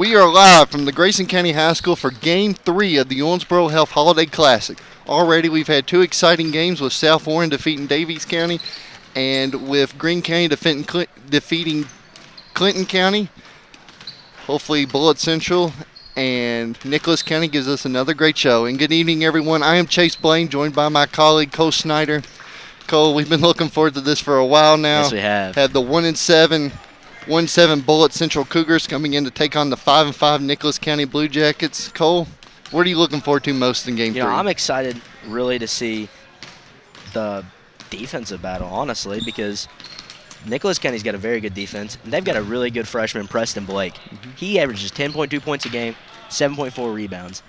We are live from the Grayson County High School for Game 3 of the Owensboro Health Holiday Classic. Already we've had two exciting games with South Warren defeating Davies County and with Greene County defeating Clinton County. Hopefully Bullitt Central and Nicholas County gives us another great show. And good evening, everyone. I am Chase Blaine, joined by my colleague Cole Snyder. Cole, we've been looking forward to this for a while now. Yes, we have. Had the 1-7 Bullitt Central Cougars coming in to take on the 5-5 Nicholas County Blue Jackets. Cole, what are you looking forward to most in Game 3? I'm excited really to see the defensive battle, honestly, because Nicholas County's got a very good defense, and they've got a really good freshman, Preston Blake. He averages 10.2 points a game, 7.4 rebounds.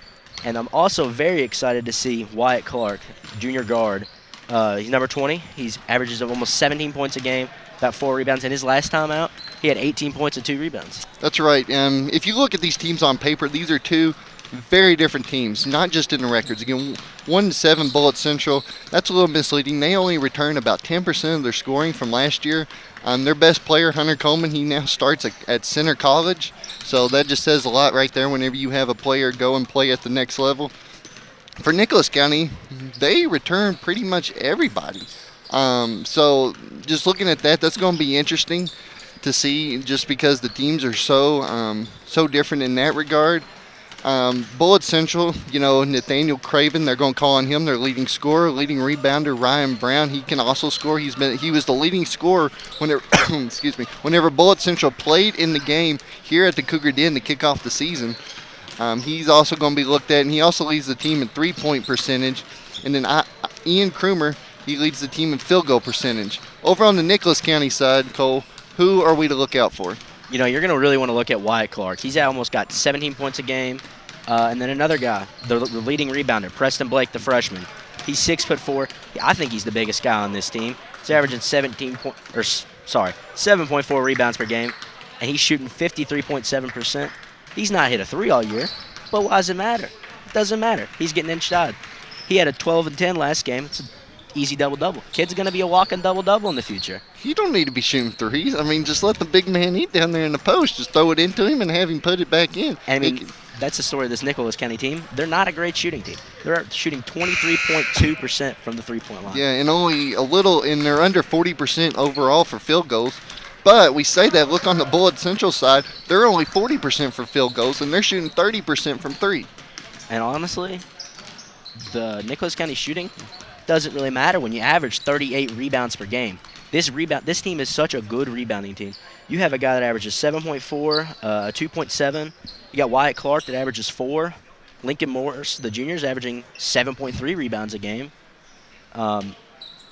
And I'm also very excited to see Wyatt Clark, junior guard. He's number 20. He averages almost 17 points a game, about 4 rebounds. And his last time out, he had 18 points and 2 rebounds. That's right. If you look at these teams on paper, these are two very different teams, not just in the records. Again, 1-7 Bullitt Central, that's a little misleading. They only return about 10% of their scoring from last year. Their best player, Hunter Coleman, he now starts at Center College. So that just says a lot right there whenever you have a player go and play at the next level. For Nicholas County, they return pretty much everybody. So just looking at that, that's going to be interesting to see, just because the teams are so different in that regard. Bullitt Central, Nathaniel Craven, they're going to call on him their leading scorer, leading rebounder. Ryan Brown, he can also score. He was the leading scorer whenever whenever Bullitt Central played in the game here at the Cougar Den to kick off the season. He's also going to be looked at, and he also leads the team in three-point percentage. And then Ian Krumer, he leads the team in field goal percentage. Over on the Nicholas County side, Cole, who are we to look out for? You're going to really want to look at Wyatt Clark. He's almost got 17 points a game. And then another guy, the leading rebounder, Preston Blake, the freshman. He's 6'4". I think he's the biggest guy on this team. He's averaging 7.4 rebounds per game, and he's shooting 53.7%. He's not hit a 3 all year, but why does it matter? It doesn't matter. He's getting inside. He had a 12 and 10 last game. It's an easy double-double. Kid's going to be a walking double-double in the future. You don't need to be shooting threes. Just let the big man eat down there in the post. Just throw it into him and have him put it back in. And that's the story of this Nicholas County team. They're not a great shooting team. They're shooting 23.2% from the three-point line. Yeah, and only a little, and they're under 40% overall for field goals. But we say that, look on the Bullitt Central side, they're only 40% for field goals, and they're shooting 30% from three. And honestly, the Nicholas County shooting doesn't really matter when you average 38 rebounds per game. This team is such a good rebounding team. You have a guy that averages 7.4, 2.7. You got Wyatt Clark that averages 4. Lincoln Morris, the junior's averaging 7.3 rebounds a game.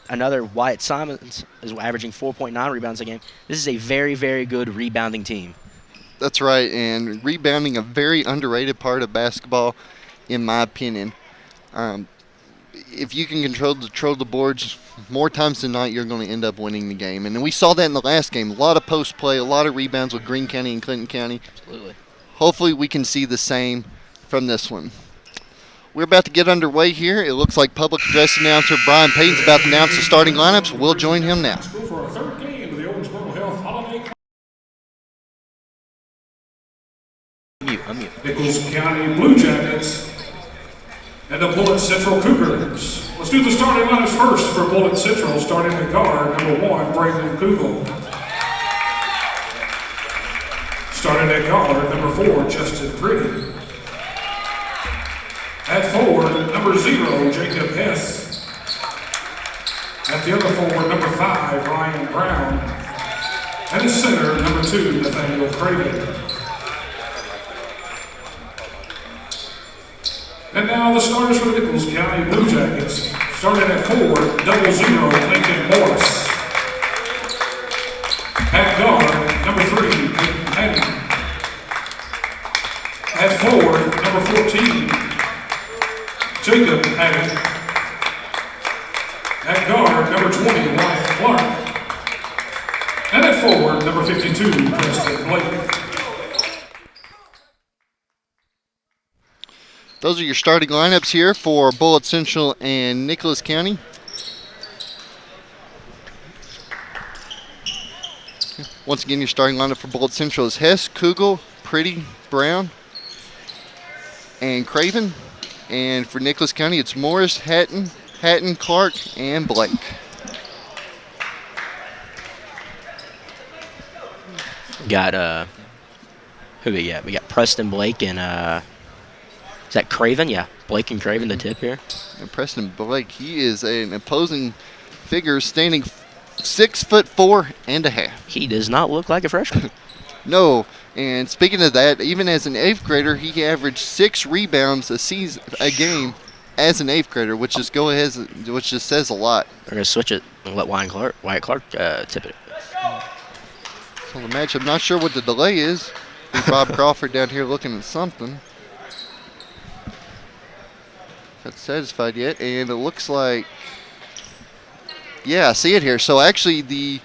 Another Wyatt Simons is averaging 4.9 rebounds a game. This is a very, very good rebounding team. That's right, and rebounding, a very underrated part of basketball, in my opinion. If you can control the boards more times than not, you're going to end up winning the game. And we saw that in the last game. A lot of post play, a lot of rebounds with Greene County and Clinton County. Absolutely. Hopefully we can see the same from this one. We're about to get underway here. It looks like public address announcer Brian Payton's about to announce the starting lineups. We'll join him now. For our third game of the Owensboro Health Holiday. Unmute. Nicholas County Blue Jackets and the Bullitt Central Cougars. Let's do the starting lineups first for Bullitt Central, starting at guard, number 1, Brandon Kugel. Starting at guard, number 4, Justin Pretty. At forward, number 0, Jacob Hess. At the other forward, number 5, Ryan Brown. And at center, number 2, Nathaniel Craven. And now the starters for the Nicholas County Blue Jackets. Starting at forward, 00, Lincoln Morris. At guard, number 3, Peyton Petty. At forward, number 14, Jacob Haggett. At guard, number 20, Wyatt Clark. And at forward, number 52, Preston Blake. Those are your starting lineups here for Bullitt Central and Nicholas County. Once again, your starting lineup for Bullitt Central is Hess, Kugel, Pretty, Brown, and Craven. And for Nicholas County, it's Morris, Hatton, Clark, and Blake. Got who we got? We got Preston, Blake, and is that Craven? Yeah, Blake and Craven, the tip here. And Preston Blake, he is an imposing figure, standing 6'4.5". He does not look like a freshman. No, and speaking of that, even as an 8th grader, he averaged 6 rebounds a game as an 8th grader, which just says a lot. We're gonna switch it and let Wyatt Clark tip it. So the match, I'm not sure what the delay is. Bob Crawford down here looking at something. Not satisfied yet, and it looks like, yeah, I see it here. So actually, the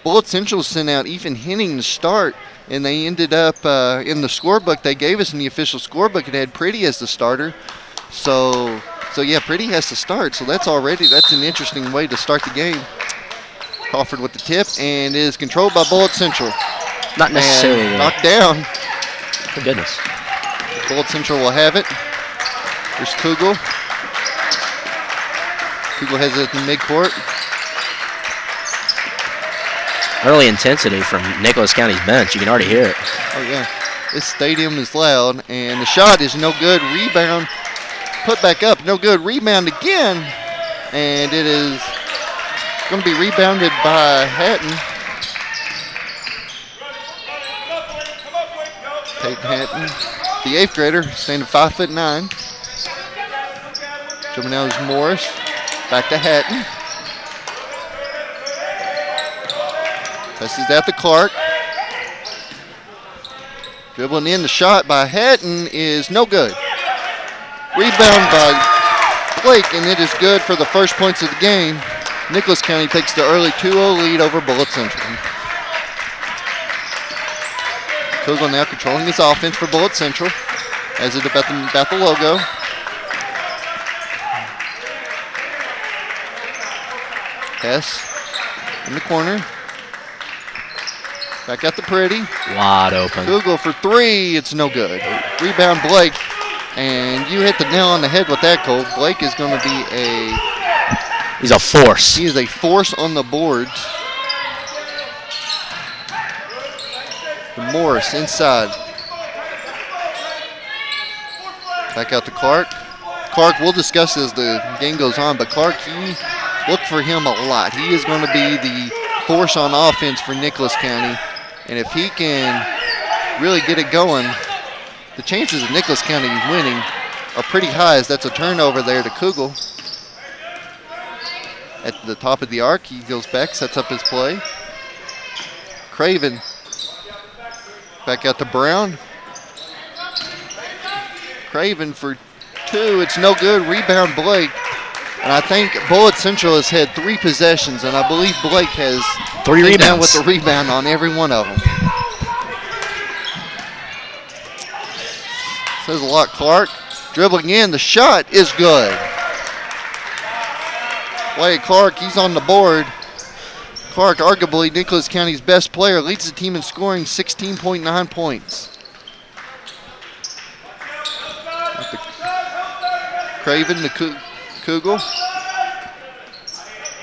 Bullitt Central sent out Ethan Henning to start, and they ended up in the scorebook they gave us in the official scorebook. It had Pretty as the starter. So yeah, Pretty has to start. So that's an interesting way to start the game. Crawford with the tip, and it is controlled by Bullitt Central. Not necessarily. And knocked down. Oh, goodness. Bullitt Central will have it. There's Kugel. Kugel has it in midcourt. Early intensity from Nicholas County's bench. You can already hear it. Oh, yeah. This stadium is loud, and the shot is no good. Rebound. Put back up. No good. Rebound again. And it is going to be rebounded by Hatton. Peyton Hatton, the 8th grader, standing 5'9". Jumping out is Morris. Back to Hatton. Passes out to Clark. Dribbling in, the shot by Hatton is no good. Rebound by Blake, and it is good for the first points of the game. Nicholas County takes the early 2-0 lead over Bullitt Central. Kugel now controlling his offense for Bullitt Central. Has it about the logo. Hess in the corner. Back out to Pretty. Wide open. Kugel for 3. It's no good. Rebound Blake. And you hit the nail on the head with that, Cole. Blake is going to be he's a force. He is a force on the boards. Morris inside. Back out to Clark. Clark, we'll discuss as the game goes on, but Clark, look for him a lot. He is going to be the force on offense for Nicholas County. And if he can really get it going, the chances of Nicholas County winning are pretty high, as that's a turnover there to Kugel. At the top of the arc, he goes back, sets up his play. Craven back out to Brown. Craven for 2. It's no good. Rebound Blake. And I think Bullitt Central has had 3 possessions, and I believe Blake has 3 rebounds down with the rebound on every one of them. Says a lot. Clark dribbling in. The shot is good. Wyatt Clark, he's on the board. Clark, arguably Nicholas County's best player, leads the team in scoring, 16.9 points. Craven to Kugel.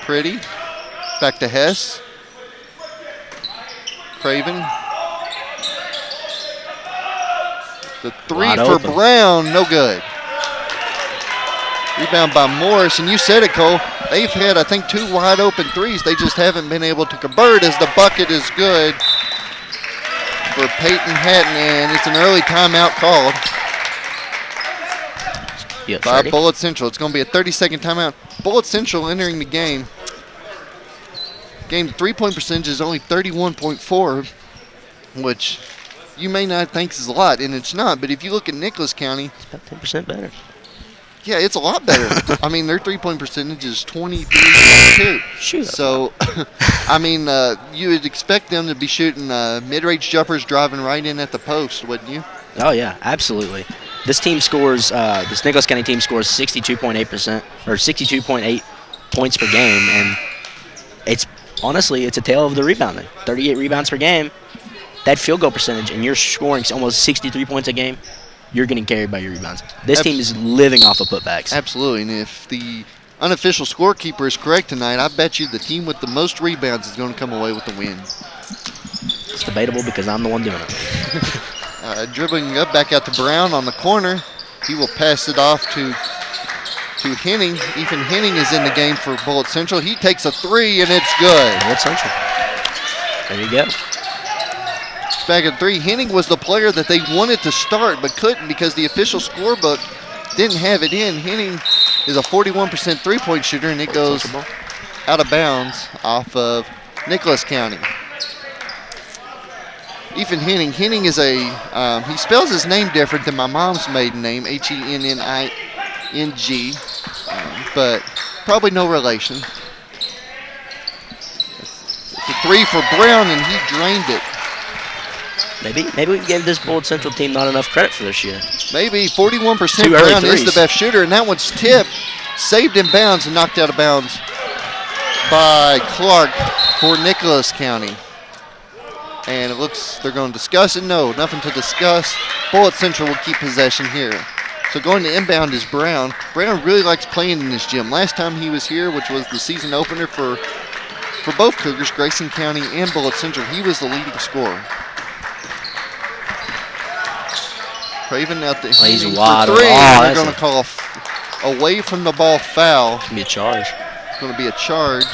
Pretty. Back to Hess. Craven. The 3 Wide for open. Brown, no good. Rebound by Morris, and you said it, Cole. They've had, I think, 2 wide open 3s. They just haven't been able to convert, as the bucket is good for Peyton Hatton, and it's an early timeout called by Bullitt Central. It's going to be a 30-second timeout. Bullitt Central entering the game. Game 3-point percentage is only 31.4, which you may not think is a lot, and it's not. But if you look at Nicholas County, It's about 10% better. yeah, it's a lot better. I mean, their 3-point percentage is 23.2. Shoot. So, I mean, you would expect them to be shooting mid-range jumpers driving right in at the post, wouldn't you? Oh, yeah, absolutely. This team scores, this Nicholas County team scores 62.8%, or 62.8 points per game, and it's honestly, it's a tale of the rebounding. 38 rebounds per game. that field goal percentage and you're scoring almost 63 points a game, you're getting carried by your rebounds. This team is living off of putbacks. Absolutely, and if the unofficial scorekeeper is correct tonight, I bet you the team with the most rebounds is going to come away with the win. It's debatable because I'm the one doing it. Dribbling up back out to Brown on the corner. He will pass it off to Henning. Ethan Henning is in the game for Bullitt Central. He takes a three, and it's good. Bullitt Central. There you go. Back at three. Henning was the player that they wanted to start but couldn't because the official scorebook didn't have it in. Henning is a 41% three-point shooter, and it goes out of bounds off of Nicholas County. Ethan Henning. Henning is he spells his name different than my mom's maiden name, Henning, but probably no relation. It's a three for Brown, and he drained it. Maybe we gave this Bullitt Central team not enough credit for this year. Maybe 41% Brown is the best shooter, and that one's tipped, saved in bounds, and knocked out of bounds by Clark for Nicholas County. And it looks they're going to discuss it. No, nothing to discuss. Bullitt Central will keep possession here. So going to inbound is Brown. Brown really likes playing in this gym. Last time he was here, which was the season opener for both Cougars, Grayson County and Bullitt Central, he was the leading scorer. Craven out the he's for wide. three. They're going to call away from the ball foul. It's going to be a charge. It's going to be a charge.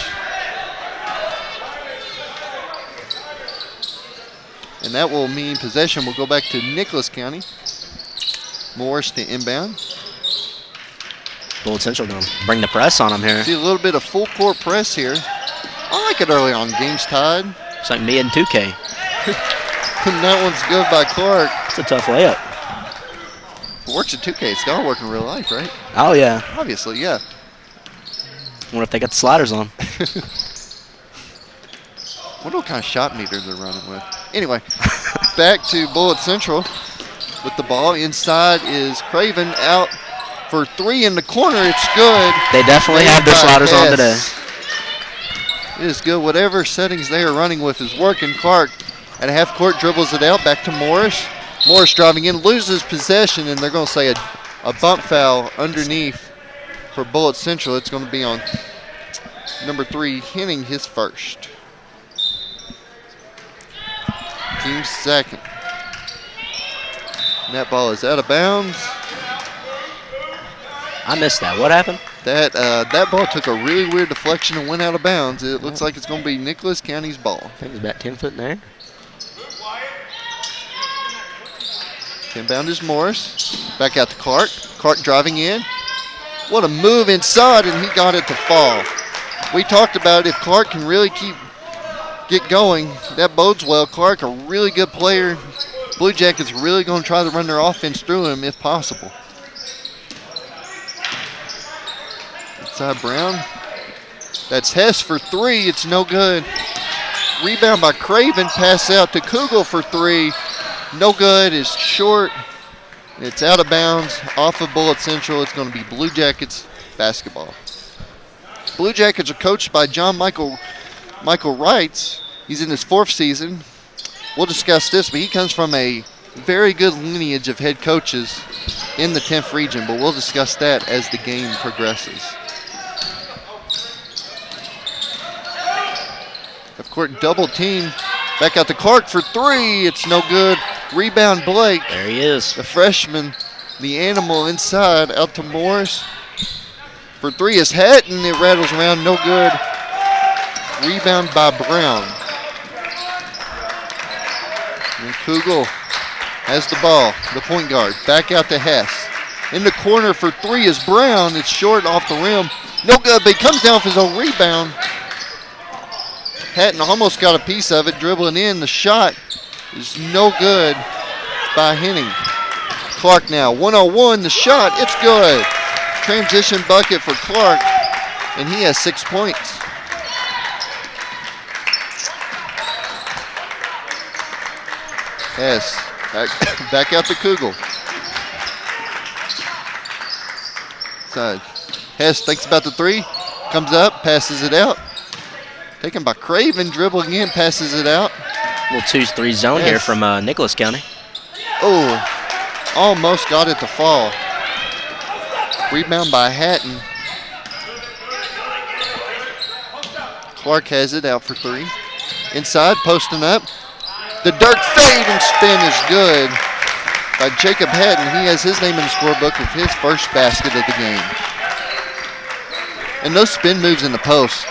And that will mean possession will go back to Nicholas County. Morris to inbound. Bullitt Central going to bring the press on him here. See a little bit of full court press here. I like it early on. Game's tied. It's like me in 2K. And that one's good by Clark. It's a tough layup. It works at 2K. It's got to work in real life, right? Oh, yeah. Obviously, yeah. Wonder if they got the sliders on. Wonder what kind of shot meter they're running with. Anyway, back to Bullitt Central with the ball. Inside is Craven out for three in the corner. It's good. They definitely have their sliders on today. It is good. Whatever settings they are running with is working. Clark at half court dribbles it out back to Morris. Morris driving in, loses possession, and they're going to say a bump foul underneath for Bullitt Central. It's going to be on number 3, Henning, his first. Team second. And that ball is out of bounds. I missed that. What happened? That ball took a really weird deflection and went out of bounds. It looks like it's going to be Nicholas County's ball. I think it's about 10 foot in there. Inbound is Morris. Back out to Clark. Clark driving in. What a move inside, and he got it to fall. We talked about if Clark can really get going, that bodes well. Clark, a really good player. Blue Jackets really going to try to run their offense through him if possible. Inside Brown. That's Hess for three. It's no good. Rebound by Craven. Pass out to Kugel for three. No good. It's short. It's out of bounds. Off of Bullitt Central. It's going to be Blue Jackets basketball. Blue Jackets are coached by John Michael Wrights. He's in his 4th season. We'll discuss this, but he comes from a very good lineage of head coaches in the 10th region, but we'll discuss that as the game progresses. Of course, double team. Back out to Clark for three. It's no good. Rebound Blake. There he is. The freshman, the animal inside, out to Morris. For three is Hatton. It rattles around, no good. Rebound by Brown. And Kugel has the ball, the point guard. Back out to Hess. In the corner for three is Brown. It's short off the rim. No good, but he comes down for his own rebound. Hatton almost got a piece of it, dribbling in. The shot is no good by Henning. Clark now, 1-on-1, the shot, it's good. Transition bucket for Clark, and he has 6 points. Hess, back out to Kugel. Side. Hess thinks about the three, comes up, passes it out. Taken by Craven, dribbling in, passes it out. Little 2-3 zone here from Nicholas County. Oh, almost got it to fall. Rebound by Hatton. Clark has it out for 3. Inside, posting up. The Dirk fade and spin is good by Jacob Hatton. He has his name in the scorebook with his first basket of the game. And those spin moves in the post,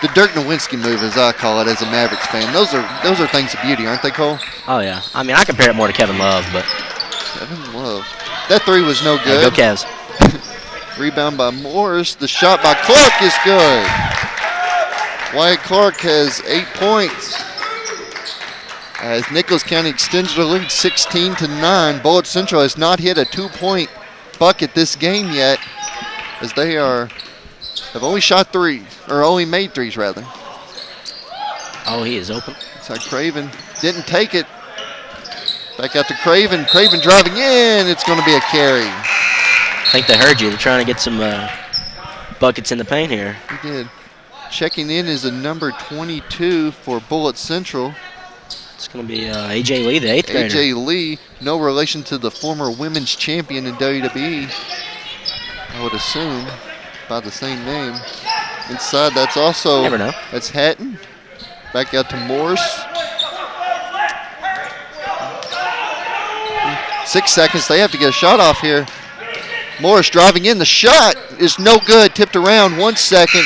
the Dirk Nowinski move, as I call it as a Mavericks fan, those are things of beauty, aren't they, Cole? Oh, yeah. I mean, I compare it more to Kevin Love, but... Kevin Love. That 3 was no good. Yeah, go Cavs. Rebound by Morris. The shot by Clark is good. Wyatt Clark has 8 points. As Nicholas County extends the lead 16-9. Bullitt Central has not hit a 2-point bucket this game yet, as they have only shot 3, or only made 3s rather. Oh, he is open. Inside Craven. Didn't take it. Back out to Craven. Craven driving in. It's going to be a carry. I think they heard you. They're trying to get some buckets in the paint here. He did. Checking in is a number 22 for Bullitt Central. It's going to be A.J. Lee, the 8th grader. A.J. Lee, no relation to the former women's champion in WWE, I would assume, by the same name. Inside, that's also... Never know. That's Hatton. Back out to Morse. 6 seconds. They have to get a shot off here. Morris driving in. The shot is no good. Tipped around. 1 second.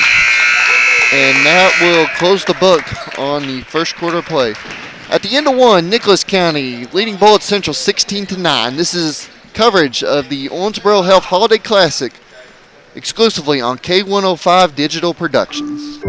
And that will close the book on the first quarter play. At the end of 1, Nicholas County leading Bullitt Central 16-9. This is coverage of the Owensboro Health Holiday Classic exclusively on K105 Digital Productions.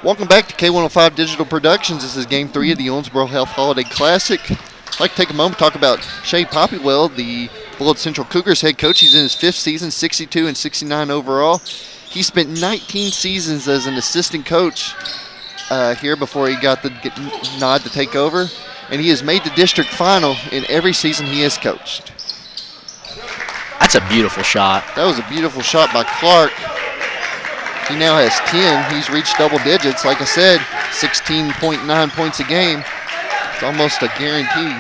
Welcome back to K105 Digital Productions. This is Game 3 of the Owensboro Health Holiday Classic. I'd like to take a moment to talk about Shea Poppywell, the Bullitt Central Cougars head coach. He's in his 5th season, 62 and 69 overall. He spent 19 seasons as an assistant coach here before he got the nod to take over. And he has made the district final in every season he has coached. That's a beautiful shot. That was a beautiful shot by Clark. He now has 10. He's reached double digits. Like I said, 16.9 points a game. It's almost a guarantee.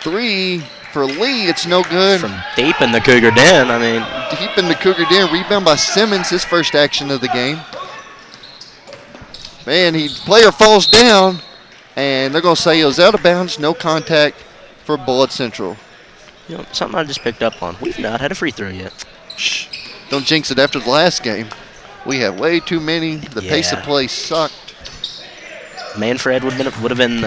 3 for Lee. It's no good. From deep in the Cougar den, I mean. Deep in the Cougar den. Rebound by Simmons, his first action of the game. Man, player falls down, and they're going to say it was out of bounds. No contact for Bullitt Central. You know, something I just picked up on. We've not had a free throw yet. Shh. Don't jinx it after the last game. We had way too many. The pace of play sucked. Manfred would have been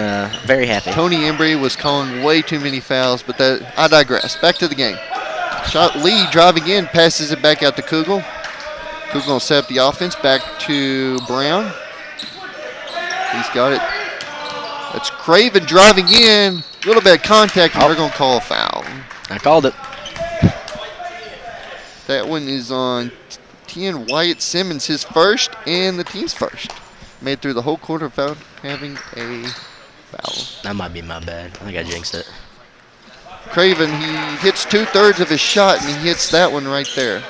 very happy. Tony Embry was calling way too many fouls, but I digress. Back to the game. Shot Lee driving in, passes it back out to Kugel. Kugel going to set up the offense. Back to Brown. He's got it. That's Craven driving in. A little bit of contact, and they're going to call a foul. I called it. That one is on 10. Wyatt Simmons, his first, and the team's first. Made through the whole quarter without having a foul. That might be my bad. I think I jinxed it. Craven, he hits 2/3 of his shot, and he hits that one right there.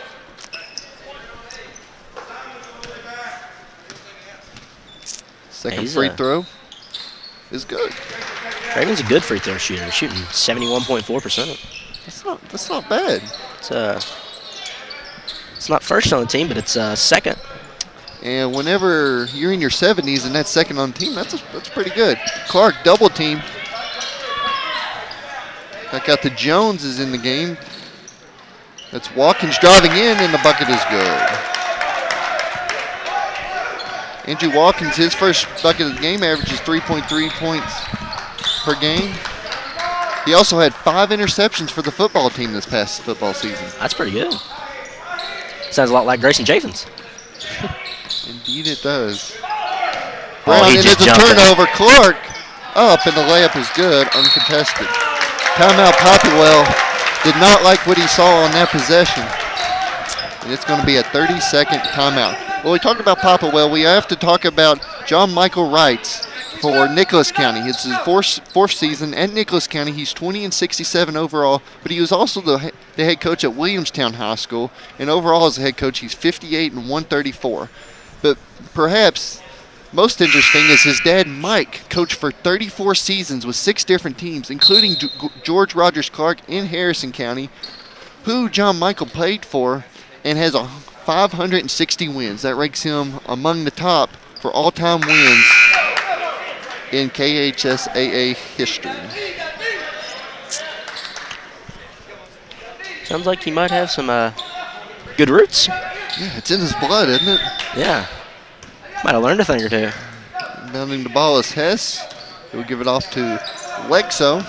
Second free throw is good. Craven's a good free throw shooter. He's shooting 71.4%. That's not bad. It's not first on the team, but it's second. And whenever you're in your 70s and that's second on the team, that's pretty good. Clark double teamed. Back out to Jones is in the game. That's Watkins driving in, and the bucket is good. Andrew Watkins, his first bucket of the game, averages 3.3 points per game. He also had 5 interceptions for the football team this past football season. That's pretty good. Sounds a lot like Grayson Chaffins. Indeed it does. Brown, he and just it's a jumped it. turnover. Clark up, and the layup is good, uncontested. Timeout Popplewell did not like what he saw on that possession. And it's going to be a 30-second timeout. Well, we talked about Popplewell. We have to talk about John Michael Wrights for Nicholas County. It's his fourth season at Nicholas County. He's 20-67 overall, but he was also the head coach at Williamstown High School, and overall as a head coach, he's 58-134. But perhaps most interesting is his dad, Mike, coached for 34 seasons with 6 different teams, including George Rogers Clark in Harrison County, who John Michael played for, and has 560 wins. That ranks him among the top for all-time wins in KHSAA history. Sounds like he might have some good roots. Yeah, it's in his blood, isn't it? Yeah. Might have learned a thing or two. Bounding the ball is Hess. He'll give it off to Lexo.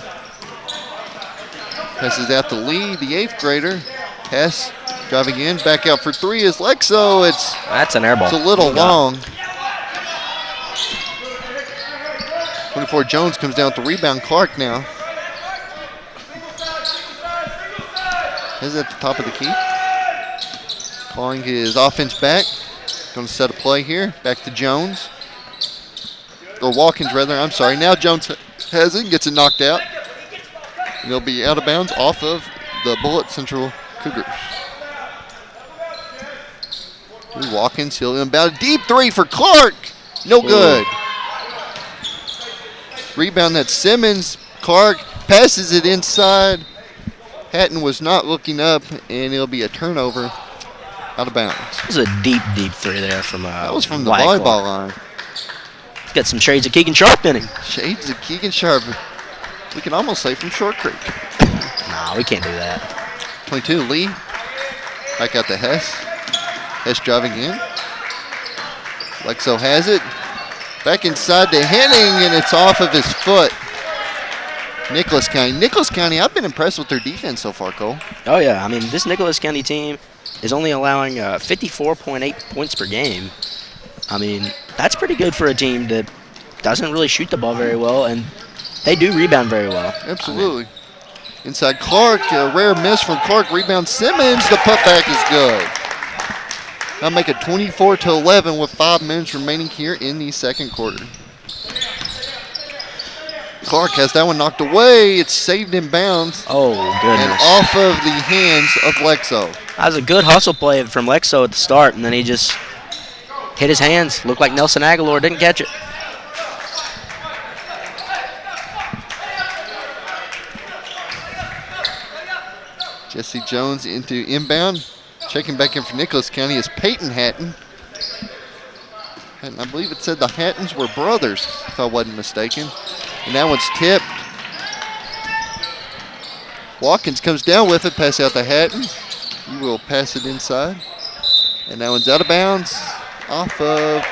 Passes out to Lee, the 8th grader. Hess driving in, back out for 3 is Lexo. That's an air ball. It's a little long. 24 Jones comes down with the rebound. Clark now. Is at the top of the key. Calling his offense back. Going to set a play here. Back to Jones. Or Watkins, rather. I'm sorry. Now Jones has it. Gets it knocked out. And he'll be out of bounds off of the Bullitt Central Cougars. Watkins, he'll inbound. Deep 3 for Clark. No good. Rebound, that's Simmons. Clark passes it inside. Hatton was not looking up, and it'll be a turnover out of bounds. It was a deep 3 there from that was from the volleyball line. He's got some shades of Keegan Sharp in him. Shades of Keegan Sharp. We can almost say from Short Creek. No, we can't do that. 22, Lee. Back out to Hess. Hess driving in. Lexo has it. Back inside to Henning, and it's off of his foot. Nicholas County, I've been impressed with their defense so far, Cole. Oh, yeah. I mean, this Nicholas County team is only allowing 54.8 points per game. I mean, that's pretty good for a team that doesn't really shoot the ball very well, and they do rebound very well. Absolutely. Inside Clark, a rare miss from Clark. Rebound Simmons, the putback is good. Now make it 24-11 with 5 minutes remaining here in the second quarter. Clark has that one knocked away. It's saved in bounds. Oh, goodness. And off of the hands of Lexo. That was a good hustle play from Lexo at the start, and then he just hit his hands. Looked like Nelson Aguilar didn't catch it. Jesse Jones into inbound. Checking back in for Nicholas County is Peyton Hatton. And I believe it said the Hattons were brothers, if I wasn't mistaken. And that one's tipped. Watkins comes down with it, pass out to Hatton. He will pass it inside. And that one's out of bounds, off of.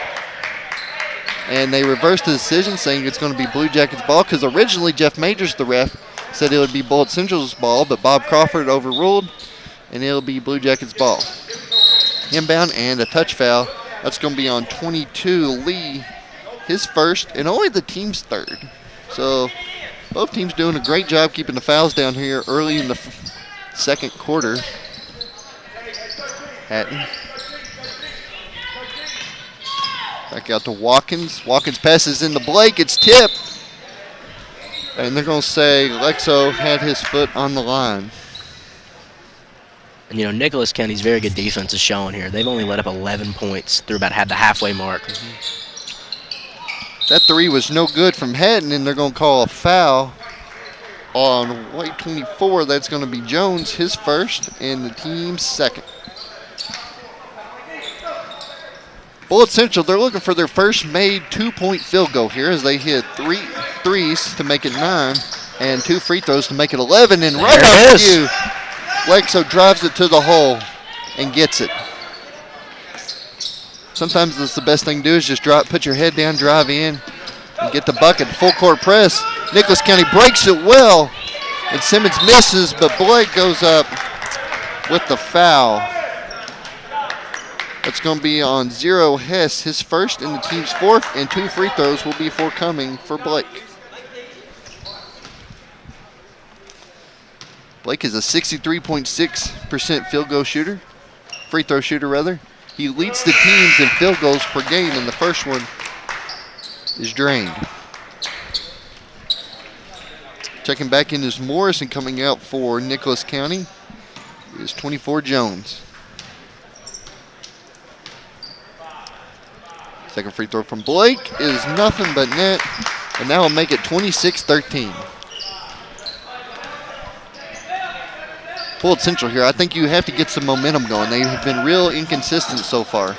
And they reversed the decision, saying it's going to be Blue Jackets ball, because originally Jeff Majors, the ref, said it would be Bullitt Central's ball, but Bob Crawford overruled, and it'll be Blue Jackets ball. Inbound and a touch foul. That's going to be on 22, Lee, his first, and only the team's third. So both teams doing a great job keeping the fouls down here early in the second quarter. Hatton. Back out to Watkins. Watkins passes into Blake. It's tipped. And they're going to say Lexo had his foot on the line. And, you know, Nicholas County's very good defense is showing here. They've only let up 11 points through about the halfway mark. That 3 was no good from Hatton, and they're going to call a foul on white 24. That's going to be Jones, his first, and the team's second. Bullitt Central, they're looking for their first made 2-point field goal here as they hit 3 threes to make it 9. And 2 free throws to make it 11, and There right it off is. cue, Lexo drives it to the hole and gets it. Sometimes that's the best thing to do is just put your head down, drive in, and get the bucket. Full court press. Nicholas County breaks it well, and Simmons misses, but Blake goes up with the foul. That's going to be on Zero Hess, his first and the team's 4th, and 2 free throws will be forthcoming for Blake. Blake is a 63.6% field goal shooter, free throw shooter rather. He leads the teams in field goals per game, and the first one is drained. Checking back in is Morris, and coming out for Nicholas County is 24 Jones. Second free throw from Blake is nothing but net, and that will make it 26-13. Bullitt Central here. I think you have to get some momentum going. They have been real inconsistent so far.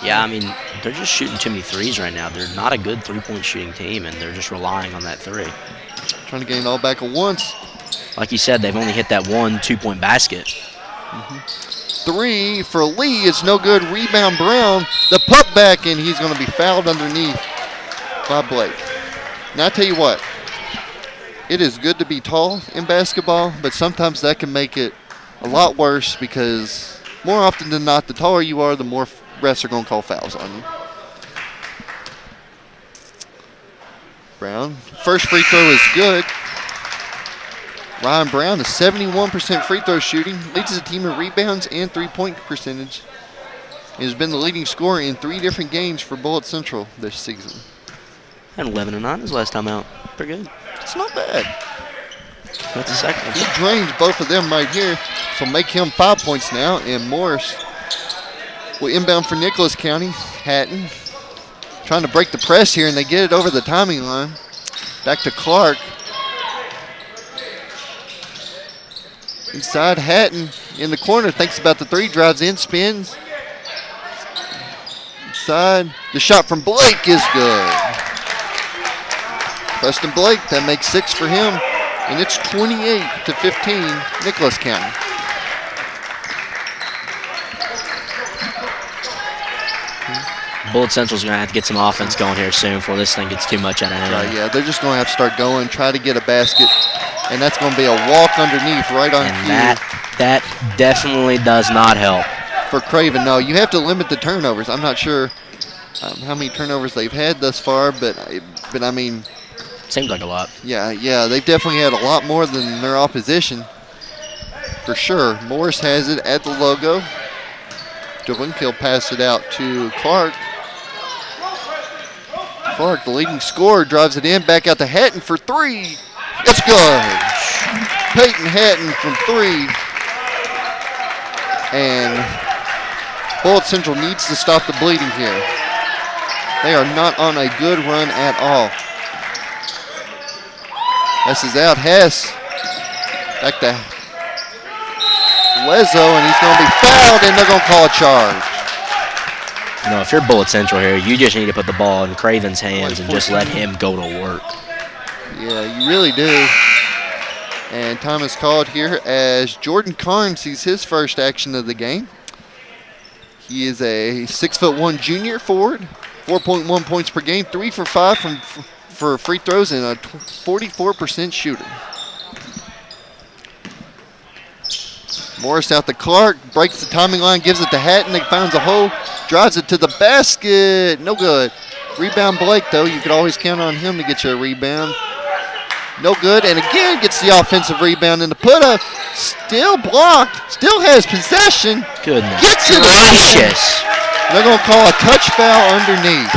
Yeah, I mean, they're just shooting too many threes right now. They're not a good three-point shooting team, and they're just relying on that three. Trying to gain it all back at once. Like you said, they've only hit that 1 2-point basket. 3 for Lee. It's no good. Rebound Brown. The put back, and he's going to be fouled underneath by Blake. Now, I tell you what. It is good to be tall in basketball, but sometimes that can make it a lot worse because more often than not, the taller you are, the more refs are going to call fouls on you. Brown, first free throw is good. Ryan Brown, a 71% free throw shooting, leads the team in rebounds and three-point percentage. He has been the leading scorer in 3 different games for Bullitt Central this season. And 11-9 his last time out. Pretty good. It's not bad. That's the second. He drains both of them right here, so make him 5 points now. And Morris will inbound for Nicholas County. Hatton trying to break the press here, and they get it over the timing line. Back to Clark. Inside, Hatton in the corner, thinks about the 3, drives in, spins. Inside, the shot from Blake is good. Preston Blake, that makes 6 for him, and it's 28-15, Nicholas County. Bullitt Central's going to have to get some offense going here soon before this thing gets too much out of hand. Yeah, they're just going to have to start going, try to get a basket, and that's going to be a walk underneath right on cue. That definitely does not help. For Craven, no, you have to limit the turnovers. I'm not sure how many turnovers they've had thus far, but I mean, seems like a lot. Yeah, they've definitely had a lot more than their opposition, for sure. Morris has it at the logo. Dribbling, he'll pass it out to Clark. Clark, the leading scorer, drives it in, back out to Hatton for 3. It's good. Peyton Hatton from 3. And Bullitt Central needs to stop the bleeding here. They are not on a good run at all. Hess is out. Hess back to Lezo, and he's going to be fouled, and they're going to call a charge. You know, if you're Bullitt Central here, you just need to put the ball in Craven's hands and just let him go to work. Yeah, you really do. And time is called here as Jordan Karn sees his first action of the game. He is a 6'1" junior forward, 4.1 points per game, 3 for 5 for free throws, and a 44% shooter. Morris out to Clark, breaks the timing line, gives it to Hatton, he finds a hole, drives it to the basket, no good. Rebound Blake though, you could always count on him to get you a rebound. No good, and again gets the offensive rebound in the put-up. Still blocked, still has possession. Goodness gets it gracious. They're going to call a touch foul underneath.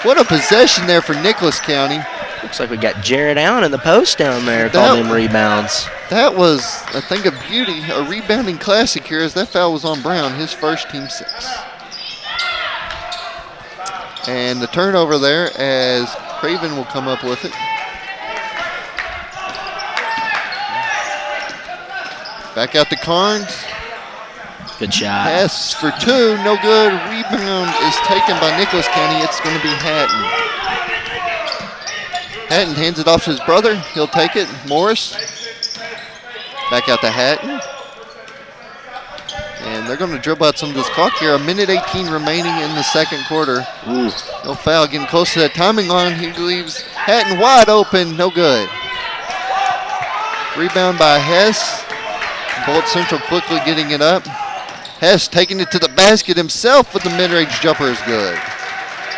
What a possession there for Nicholas County. Looks like we got Jared Allen in the post down there calling them rebounds. That was a thing of beauty, a rebounding classic here as that foul was on Brown, his first team 6. And the turnover there as Craven will come up with it. Back out to Carnes. Good shot. Pass for 2, no good. Rebound is taken by Nicholas County. It's going to be Hatton. Hatton hands it off to his brother. He'll take it. Morris. Back out to Hatton. And they're going to dribble out some of this clock here. 1:18 remaining in the second quarter. Ooh. No foul. Getting close to that timing line. He leaves Hatton wide open. No good. Rebound by Hess. Bullitt Central quickly getting it up. Hess taking it to the basket himself with the mid-range jumper is good.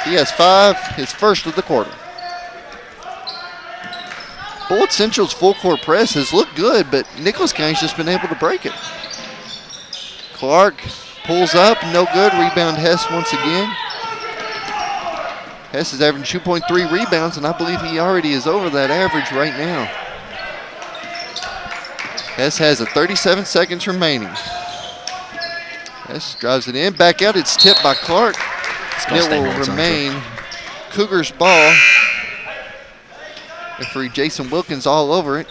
He has 5, his first of the quarter. Bullitt Central's full court press has looked good, but Nicholas County's just been able to break it. Clark pulls up, no good. Rebound Hess once again. Hess is averaging 2.3 rebounds, and I believe he already is over that average right now. Hess has 37 seconds remaining. Hess drives it in, back out. It's tipped by Clark. And it will remain Cougars ball. Referee Jason Wilkins all over it.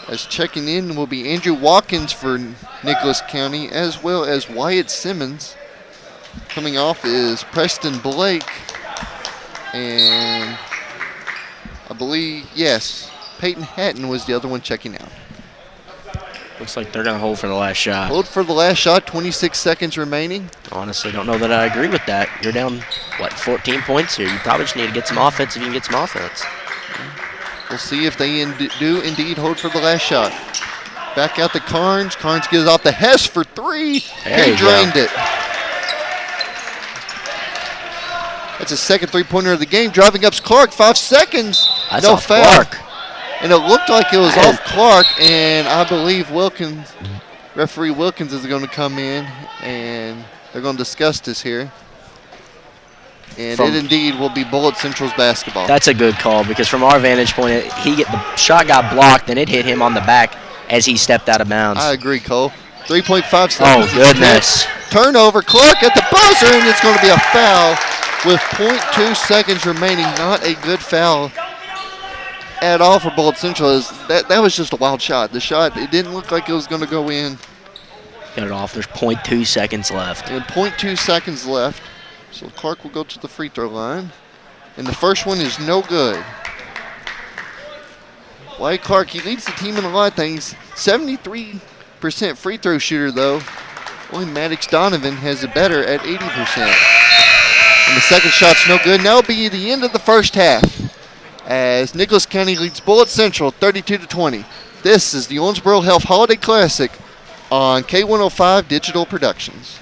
As checking in will be Andrew Watkins for Nicholas County, as well as Wyatt Simmons. Coming off is Preston Blake. And I believe, yes, Peyton Hatton was the other one checking out. Looks like they're going to hold for the last shot. Hold for the last shot, 26 seconds remaining. Honestly, don't know that I agree with that. You're down, 14 points here. You probably just need to get some offense if you can get some offense. We'll see if they do indeed hold for the last shot. Back out to Carnes. Carnes gets off the Hess for 3. He drained it. That's his second three-pointer of the game. Driving up's Clark, 5 seconds. That's no foul. Clark. And it looked like it was off Clark, and I believe Wilkins, referee Wilkins is going to come in, and they're going to discuss this here. And it indeed will be Bullitt Central's basketball. That's a good call because from our vantage point, the shot got blocked and it hit him on the back as he stepped out of bounds. I agree, Cole. 3.5 seconds. Oh, goodness. Turnover. Clark at the buzzer, and it's going to be a foul with 0.2 seconds remaining. Not a good foul at all for Bullitt Central. That was just a wild shot. The shot, it didn't look like it was going to go in. Got it off. There's 0.2 seconds left. And 0.2 seconds left. So Clark will go to the free throw line. And the first one is no good. Wyatt Clark, he leads the team in a lot of things. 73% free throw shooter, though. Only Maddox Donovan has it better at 80%. And the second shot's no good. Now will be the end of the first half as Nicholas County leads Bullitt Central 32-20. This is the Owensboro Health Holiday Classic on K105 Digital Productions.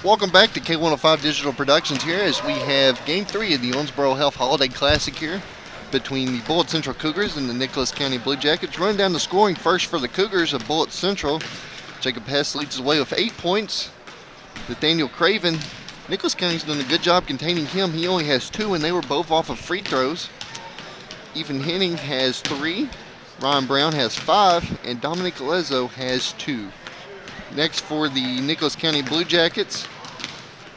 Welcome back to K105 Digital Productions here as we have Game 3 of the Owensboro Health Holiday Classic here between the Bullitt Central Cougars and the Nicholas County Blue Jackets. Running down the scoring first for the Cougars of Bullitt Central. Jacob Hess leads the way with 8 points. Nathaniel Craven, Nicholas County's done a good job containing him. He only has 2 and they were both off of free throws. Ethan Henning has 3. Ryan Brown has 5 and Dominic Alezo has 2. Next for the Nicholas County Blue Jackets,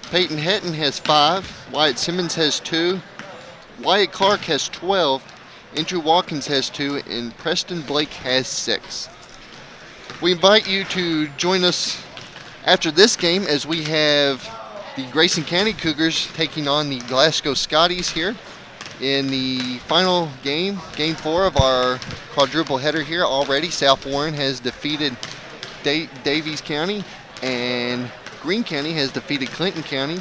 Peyton Hetton has 5, Wyatt Simmons has 2, Wyatt Clark has 12, Andrew Watkins has 2, and Preston Blake has 6. We invite you to join us after this game as we have the Grayson County Cougars taking on the Glasgow Scotties here in the final game, Game 4 of our quadruple header here already. South Warren has defeated Davies County, and Greene County has defeated Clinton County.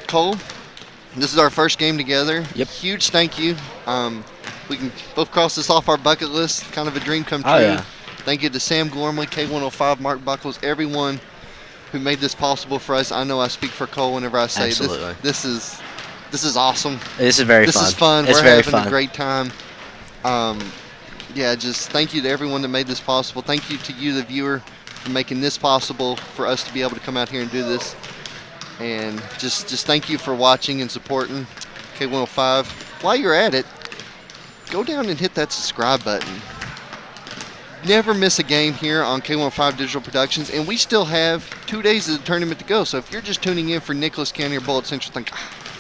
Cole, this is our first game together. Yep. Huge thank you. We can both cross this off our bucket list. Kind of a dream come true. Oh, yeah. Thank you to Sam Gormley, K105, Mark Buckles, everyone who made this possible for us. I know I speak for Cole whenever I say Absolutely. this is awesome. This is very fun. This is fun. It's We're very having fun. a great time. Yeah, just thank you to everyone that made this possible. Thank you to you, the viewer, for making this possible for us to be able to come out here and do this. And just thank you for watching and supporting K105. While you're at it, go down and hit that subscribe button. Never miss a game here on K105 Digital Productions, and we still have 2 days of the tournament to go. So if you're just tuning in for Nicholas County or Bullitt Central, think,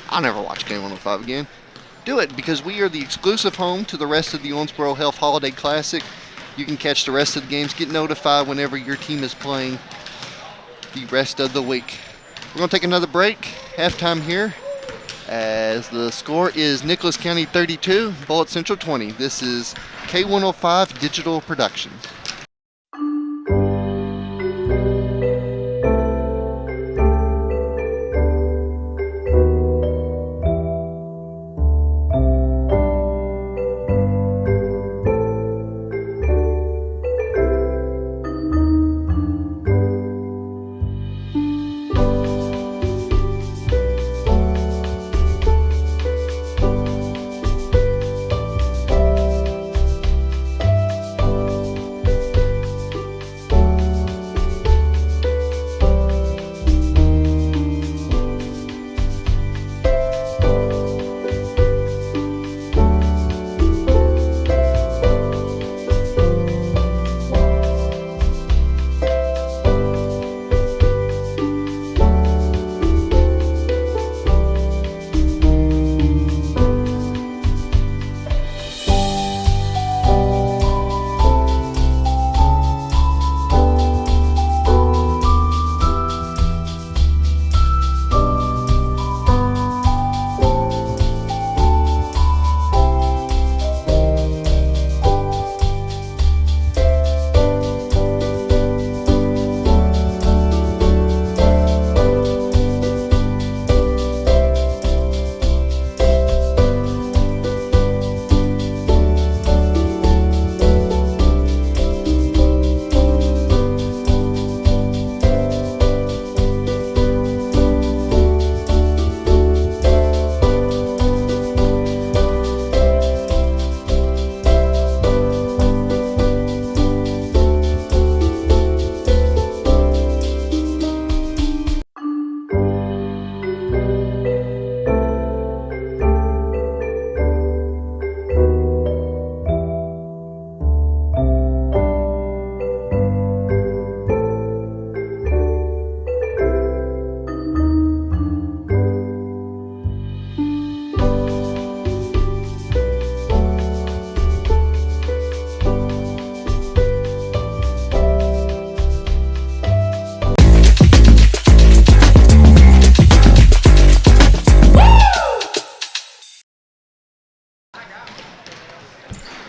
I'll never watch K105 again. Do it, because we are the exclusive home to the rest of the Owensboro Health Holiday Classic. You can catch the rest of the games, get notified whenever your team is playing the rest of the week. We're going to take another break, halftime here, as the score is Nicholas County 32, Bullitt Central 20. This is K105 Digital Productions.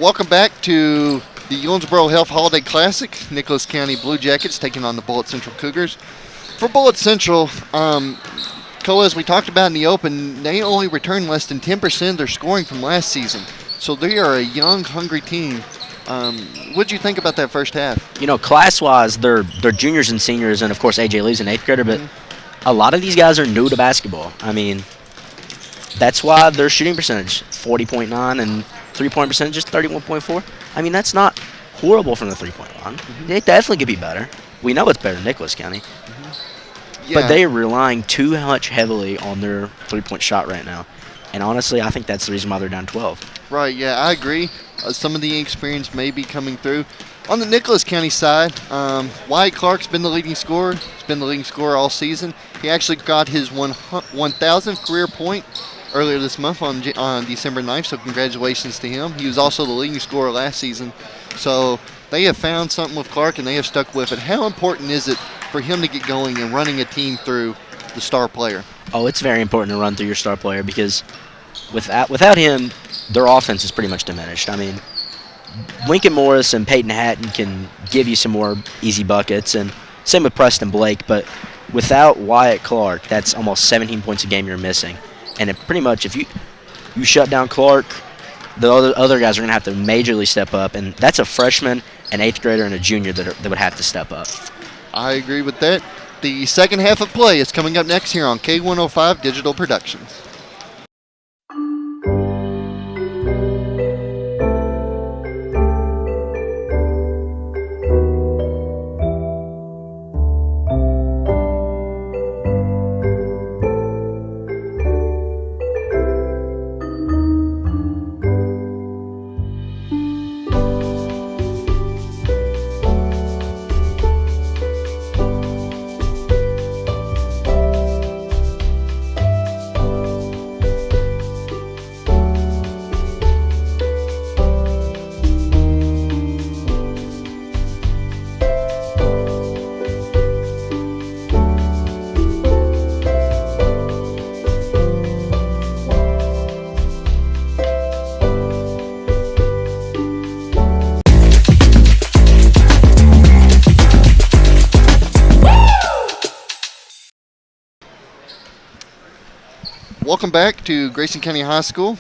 Welcome back to the Owensboro Health Holiday Classic. Nicholas County Blue Jackets taking on the Bullitt Central Cougars. For Bullitt Central, Cole, as we talked about in the open, they only returned less than 10% of their scoring from last season. So they are a young, hungry team What'd you think about that first half? You know, class-wise, they're juniors and seniors, and of course AJ Lee's an 8th grader, but a lot of these guys are new to basketball. I mean, that's why their shooting percentage 40.9 and three-point percentage is 31.4. I mean, that's not horrible from the three-point line. They definitely could be better. We know it's better than Nicholas County. Yeah. But they are relying too much heavily on their three-point shot right now. And honestly, I think that's the reason why they're down 12. Right, yeah, I agree. Some of the inexperience may be coming through. On the Nicholas County side, Wyatt Clark's been the leading scorer. He's been the leading scorer all season. He actually got his 1,000th career point earlier this month on December 9th, so congratulations to him. He was also the leading scorer last season. So they have found something with Clark, and they have stuck with it. How important is it for him to get going and running a team through the star player? Oh, it's very important to run through your star player because without him, their offense is pretty much diminished. I mean, Lincoln Morris and Peyton Hatton can give you some more easy buckets, and same with Preston Blake, but without Wyatt Clark, that's almost 17 points a game you're missing. And pretty much if you shut down Clark, the other guys are going to have to majorly step up, and that's a freshman, an 8th grader, and a junior that would have to step up. I agree with that. The second half of play is coming up next here on K105 Digital Productions. Welcome back to Grayson County High School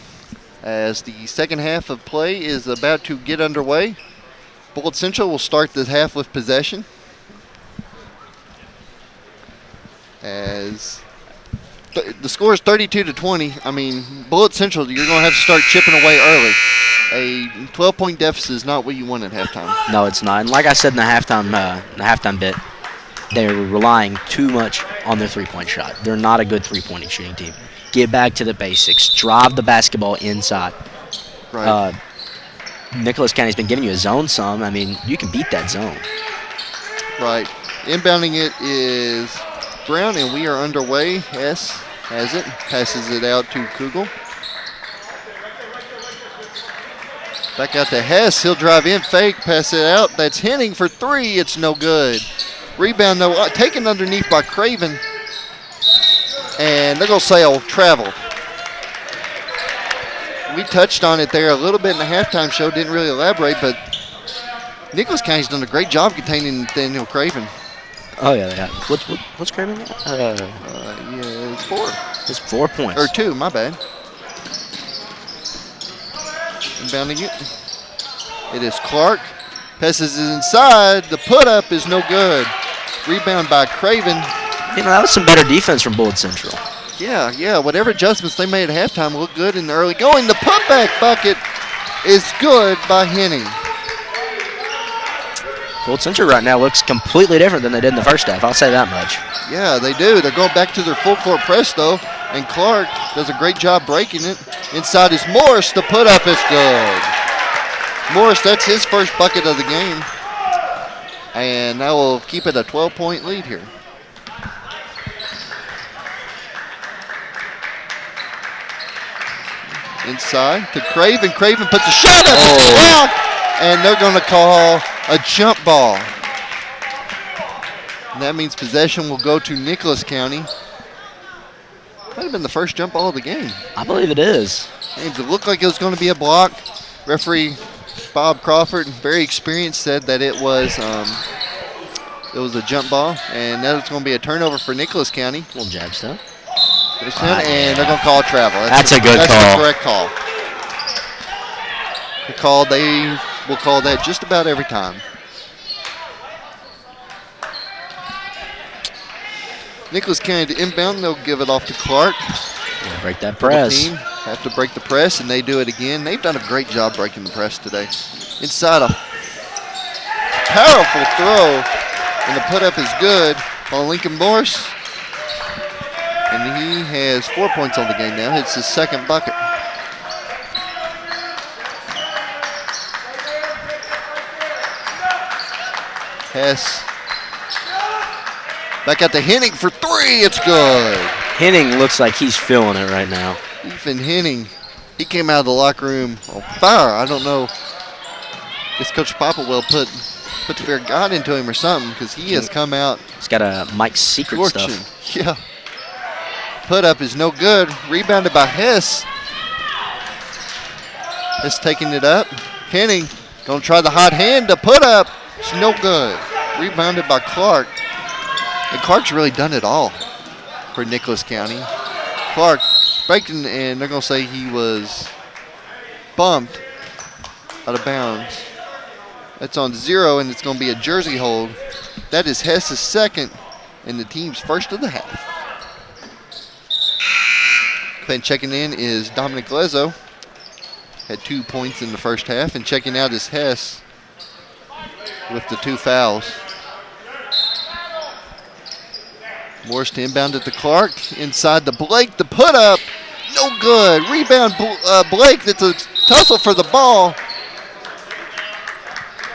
as the second half of play is about to get underway. Bullitt Central will start the half with possession as the score is 32-20. I mean, Bullitt Central, you're going to have to start chipping away early. A 12-point deficit is not what you want at halftime. No, it's not. And like I said in the halftime bit, they're relying too much on their three-point shot. They're not a good three-point shooting team. Get back to the basics. Drive the basketball inside. Right. Nicholas County's been giving you a zone some. I mean, you can beat that zone. Right. Inbounding it is Brown, and we are underway. Hess has it. Passes it out to Kugel. Back out to Hess. He'll drive in, fake, pass it out. That's Henning for three. It's no good. Rebound, though, taken underneath by Craven. And they're going to say travel. We touched on it there a little bit in the halftime show. Didn't really elaborate, but Nicholas County's done a great job containing Nathaniel Craven. Oh, yeah. What's Craven got? Yeah, it's 4. It's 4 points. Or 2, my bad. Inbounding it. It is Clark. Passes it inside. The put-up is no good. Rebound by Craven. You know, that was some better defense from Bullitt Central. Yeah. Whatever adjustments they made at halftime looked good in the early going. The putback bucket is good by Henning. Bullitt Central right now looks completely different than they did in the first half. I'll say that much. Yeah, they do. They're going back to their full court press, though. And Clark does a great job breaking it. Inside is Morris. The put-up is good. Morris, that's his first bucket of the game. And that will keep it a 12-point lead here. Inside to Craven. Craven puts a shot up. And they're going to call a jump ball. And that means possession will go to Nicholas County. Might have been the first jump ball of the game. I believe it is. It looked like it was going to be a block. Referee Bob Crawford, very experienced, said that it was a jump ball, and that it's going to be a turnover for Nicholas County. Little jab step. And they're going to call travel. That's a good call. That's the correct call. The call, they will call that just about every time. Nicholas County to inbound. They'll give it off to Clark. Yeah, break that Double press. team have to break the press, and they do it again. They've done a great job breaking the press today. Inside, a powerful throw, and the put-up is good on Lincoln Morris. And he has 4 points on the game now. It's his second bucket. Hess back out to Henning for three. It's good. Henning looks like he's feeling it right now. Ethan Henning, he came out of the locker room on fire. I don't know. Guess Coach Popplewell put the fear of God into him or something, because he has come out. He's got a Mike's Secret scorching. stuff. Yeah. Put up is no good. Rebounded by Hess. Hess taking it up. Henning gonna try the hot hand to put up. It's no good. Rebounded by Clark. And Clark's really done it all for Nicholas County. Clark breaking, and they're going to say he was bumped out of bounds. That's on 0, and it's going to be a jersey hold. That is Hess's second and the team's first of the half. And checking in is Dominic Lezo. Had 2 points in the first half, and checking out is Hess with the 2 fouls. Morris to inbound it to Clark. Inside to Blake. The put up. No good. Rebound Blake. That's a tussle for the ball.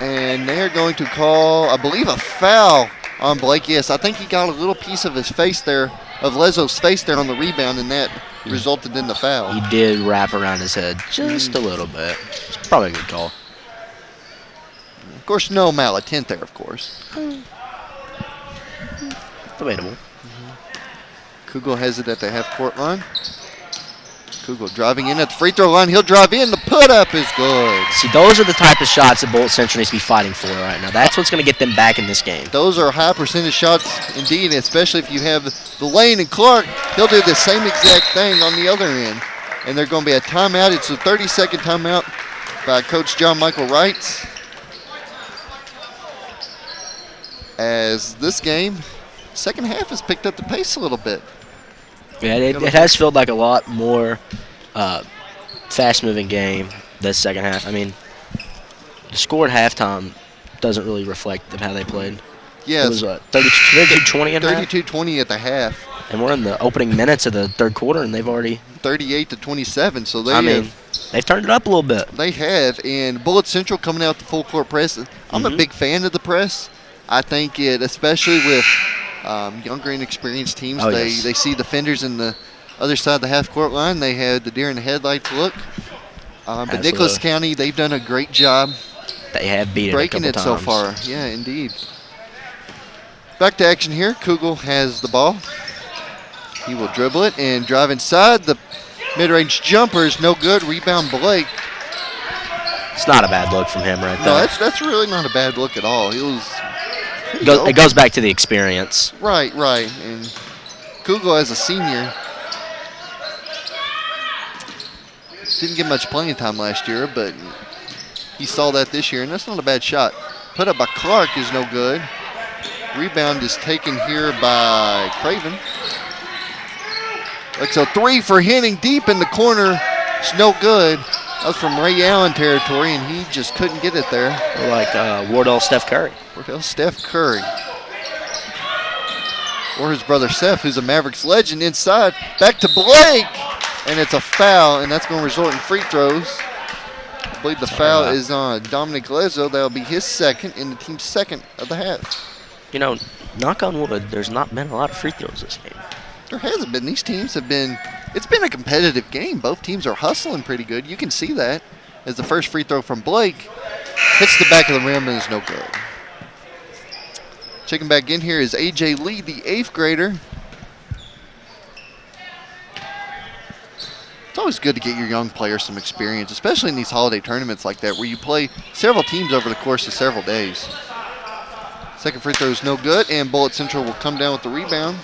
And they're going to call, I believe, a foul on Blake. Yes, I think he got a little piece of his face there, of Lezo's face there on the rebound, and that resulted in the foul. He did wrap around his head just a little bit. It's probably a good call. Of course, no malintent there, of course. Debatable. Kugel has it at the half-court line. Kugel driving in at the free throw line. He'll drive in. The put-up is good. See, those are the type of shots that Bullitt Central needs to be fighting for right now. That's what's going to get them back in this game. Those are high percentage shots indeed, especially if you have the lane and Clark. He'll do the same exact thing on the other end. And they're going to be a timeout. It's a 30-second timeout by Coach John Michael Wrights. As this game, second half has picked up the pace a little bit. Yeah, it has felt like a lot more fast-moving game this second half. I mean, the score at halftime doesn't really reflect how they played. Yes. It was 32-20 at half. 32-20 at the half. And we're in the opening minutes of the third quarter, and they've already 38-27. So they've turned it up a little bit. They have, and Bullitt Central coming out the full court press. I'm a big fan of the press. I think it, especially with younger and experienced teams, they see defenders in the other side of the half-court line. They have the deer in the headlights look. But Nicholas County, they've done a great job. They have beaten breaking it so far. Yeah, indeed. Back to action here. Kugel has the ball. He will dribble it and drive inside. The mid-range jumper is no good. Rebound Blake. It's not a bad look from him right there. No, that's really not a bad look at all. It goes back to the experience. Right. And Kugel, as a senior, didn't get much playing time last year, but he saw that this year, and that's not a bad shot. Put up by Clark is no good. Rebound is taken here by Craven. Like so, 3 for Henning deep in the corner. It's no good. That was from Ray Allen territory, and he just couldn't get it there. Like Wardell Steph Curry. Wardell Steph Curry. Or his brother Seth, who's a Mavericks legend, inside. Back to Blake. And it's a foul, and that's going to result in free throws. I believe the foul is on Dominic Lezo. That'll be his second and the team's second of the half. You know, knock on wood, there's not been a lot of free throws this game. There hasn't been. These teams have been, it's been a competitive game. Both teams are hustling pretty good. You can see that as the first free throw from Blake hits the back of the rim and is no good. Checking back in here is A.J. Lee, the 8th grader. It's always good to get your young players some experience, especially in these holiday tournaments like that where you play several teams over the course of several days. Second free throw is no good, and Bullitt Central will come down with the rebound.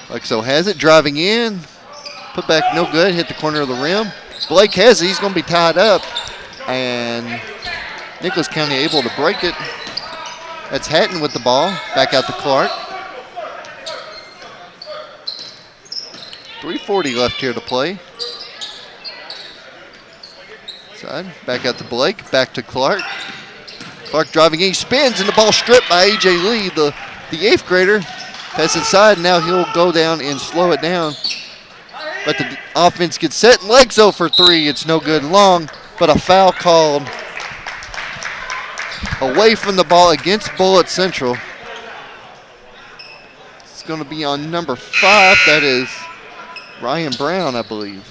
Like so has it, driving in. Put back no good, hit the corner of the rim. Blake has it. He's going to be tied up. And Nicholas County able to break it. That's Hatton with the ball. Back out to Clark. 3:40 left here to play. Side. Back out to Blake. Back to Clark. Clark driving in. He spins and the ball stripped by A.J. Lee, the 8th grader. Pass inside. Now he'll go down and slow it down. But the offense gets set and legs over for 3. It's no good long, but a foul called away from the ball against Bullitt Central. It's going to be on number 5. That is Ryan Brown, I believe.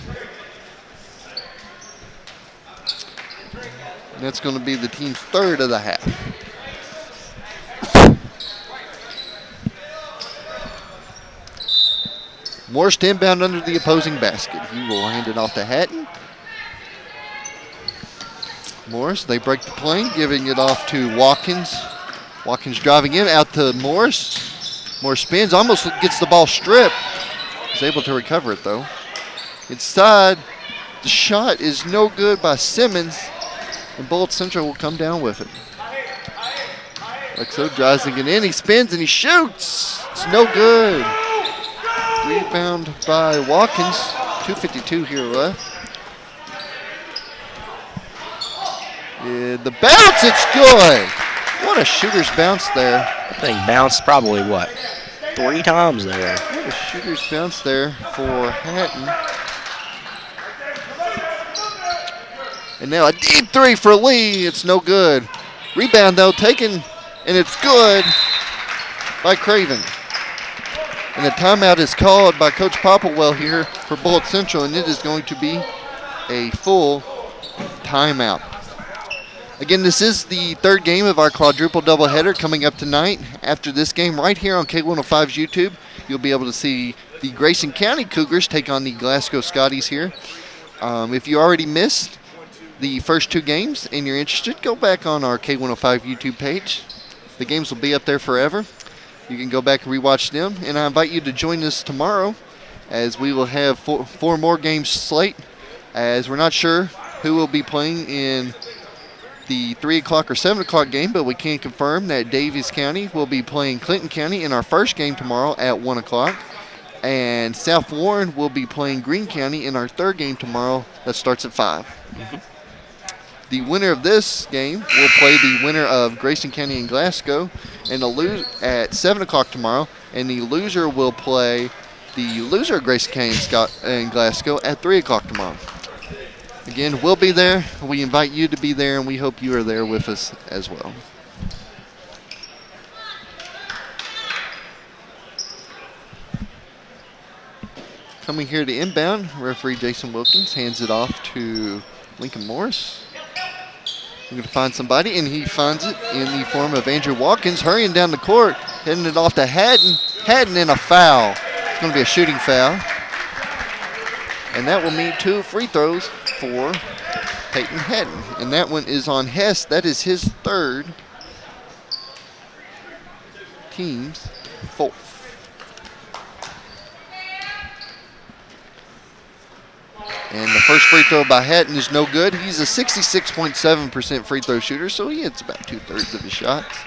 And that's going to be the team's 3rd of the half. Morris to inbound under the opposing basket. He will hand it off to Hatton. Morris, they break the plane, giving it off to Watkins. Watkins driving in, out to Morris. Morris spins, almost gets the ball stripped. He's able to recover it though. Inside, the shot is no good by Simmons, and Bullitt Central will come down with it. Lexo drives to get in, he spins and he shoots. It's no good. Rebound by Watkins. 2:52 here left. Yeah, the bounce, it's good. What a shooter's bounce there. I think bounced probably, what, 3 times there. What a shooter's bounce there for Hatton. And now a deep 3 for Lee. It's no good. Rebound, though, taken, and it's good by Craven. And the timeout is called by Coach Popplewell here for Bullitt Central, and it is going to be a full timeout. Again, this is the 3rd game of our quadruple doubleheader coming up tonight. After this game, right here on K105's YouTube, you'll be able to see the Grayson County Cougars take on the Glasgow Scotties here. If you already missed the first 2 games and you're interested, go back on our K105 YouTube page. The games will be up there forever. You can go back and rewatch them. And I invite you to join us tomorrow as we will have 4 more games slate, as we're not sure who will be playing in the 3 o'clock or 7 o'clock game, but we can confirm that Davies County will be playing Clinton County in our first game tomorrow at 1 o'clock. And South Warren will be playing Greene County in our 3rd game tomorrow that starts at 5. Mm-hmm. The winner of this game will play the winner of Grayson County and Glasgow and at 7 o'clock tomorrow. And the loser will play the loser of Grayson County and Glasgow at 3 o'clock tomorrow. Again, we'll be there. We invite you to be there, and we hope you are there with us as well. Coming here to inbound, referee Jason Wilkins hands it off to Lincoln Morris. We're going to find somebody, and he finds it in the form of Andrew Watkins, hurrying down the court, heading it off to Hatton. Hatton in a foul. It's going to be a shooting foul. And that will mean 2 free throws for Peyton Hatton. And that one is on Hess. That is his 3rd. Team's 4th. And the first free throw by Hatton is no good. He's a 66.7% free throw shooter, so he hits about 2/3 of his shots.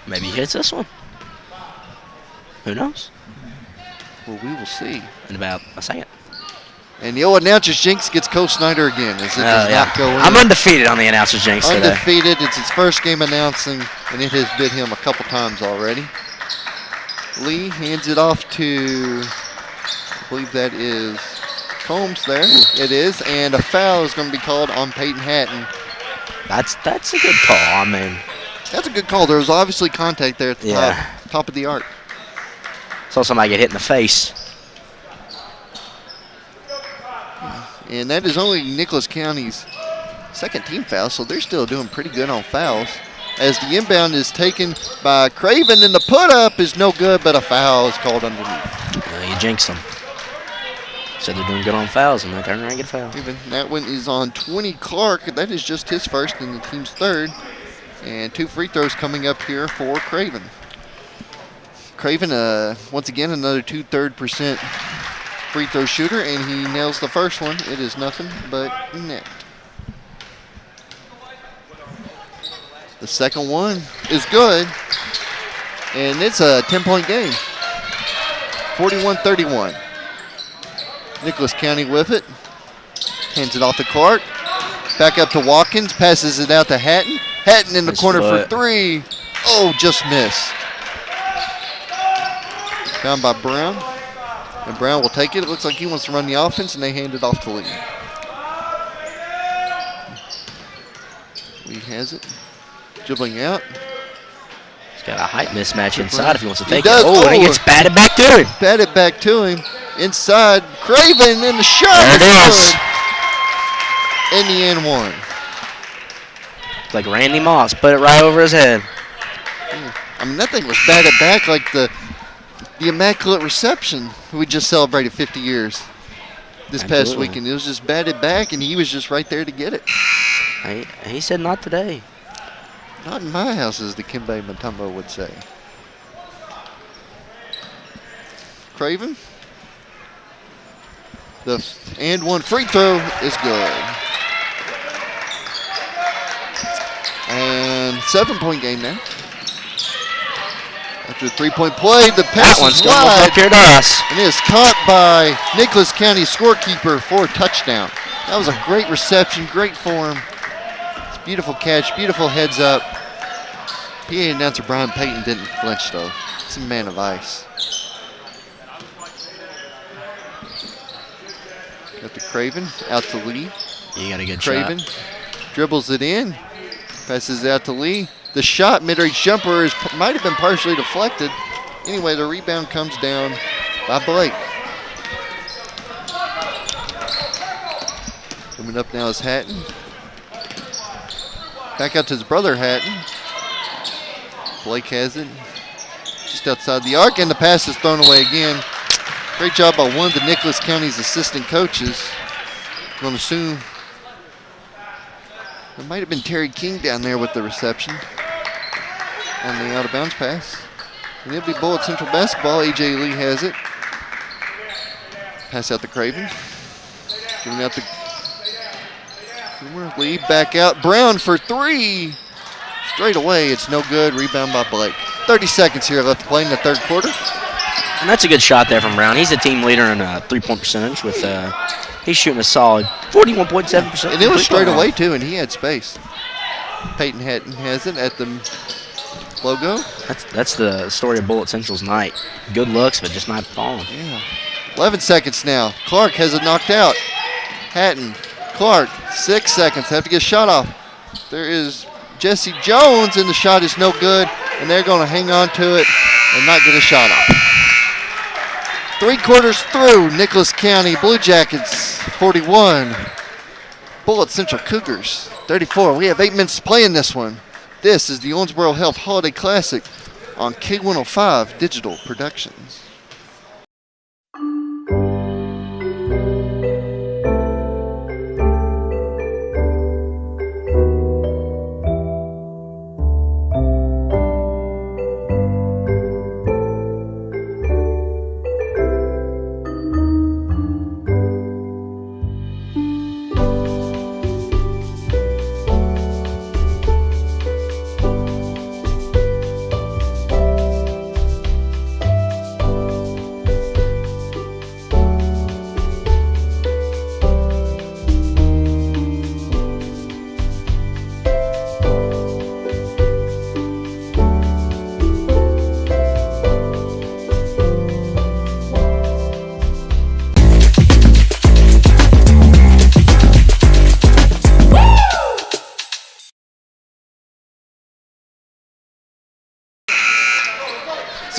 Maybe he hits this one. Who knows? Well, we will see. In about a second. And the old announcer's jinx gets Cole Snyder again as it does not go in. I'm undefeated on the announcer's jinx today. Undefeated. It's his first game announcing, and it has bit him a couple times already. Lee hands it off to, I believe that is Combs there. It is, and a foul is going to be called on Peyton Hatton. That's a good call. I mean, that's a good call. There was obviously contact there at the top of the arc. Saw somebody get hit in the face. And that is only Nicholas County's 2nd team foul, so they're still doing pretty good on fouls. As the inbound is taken by Craven, and the put-up is no good, but a foul is called underneath. You jinxed them. Said they're doing good on fouls, and they turn around and get a foul. Even that one is on 20 Clark. That is just his 1st and the team's 3rd. And 2 free throws coming up here for Craven. Craven, once again, another 2/3% free throw shooter, and he nails the first one. It is nothing but net. The second one is good, and it's a 10-point game. 41-31. Nicholas County with it. Hands it off to Clark. Back up to Watkins. Passes it out to Hatton. Hatton in the corner for three. Oh, just missed. Found by Brown. And Brown will take it. It looks like he wants to run the offense, and they hand it off to Lee. Lee has it. Dribbling out. He's got a height mismatch inside if he wants to take it. Oh, and he gets batted back to him. Batted back to him. Inside. Craven in the shot. There it is. In the end one. It's like Randy Moss. Put it right over his head. I mean, that thing was batted back like the Immaculate Reception we just celebrated 50 years this past weekend. It was just batted back, and he was just right there to get it. He said not today. Not in my house, as the Kimbe Mutombo would say. Craven. The and one free throw is good. And 7-point game now. After a 3-point play, the pass is wide. Up here to us. And it is caught by Nicholas County scorekeeper for a touchdown. That was a great reception, great form. It's a beautiful catch, beautiful heads up. PA announcer Brian Payton didn't flinch though. He's a man of ice. Got to Craven, out to Lee. You got a good Craven shot. dribbles it in, passes it out to Lee. The shot, mid-range jumper, might have been partially deflected. Anyway, the rebound comes down by Blake. Coming up now is Hatton. Back out to his brother Hatton. Blake has it just outside the arc, and the pass is thrown away again. Great job by one of the Nicholas County's assistant coaches. I'm going to assume there might have been Terry King down there with the reception on the out-of-bounds pass. And it'll be Bullitt Central basketball. A.J. Lee has it. Pass out to Craven. Giving out to Lee. Back out. Brown for three. Straight away. It's no good. Rebound by Blake. 30 seconds here left to play in the third quarter. And that's a good shot there from Brown. He's the team leader in three-point percentage. With he's shooting a solid 41.7%. And it was straight away, too, and he had space. Peyton Hatton has it at the logo. That's the story of Bullitt Central's night. Good looks, but just not falling. Yeah. 11 seconds now. Clark has it knocked out. Hatton, Clark, 6 seconds. Have to get a shot off. There is Jesse Jones, and the shot is no good, and they're going to hang on to it and not get a shot off. 3 quarters through, Nicholas County Blue Jackets 41, Bullitt Central Cougars 34. We have 8 minutes to play in this one. This is the Owensboro Health Holiday Classic on K105 Digital Productions.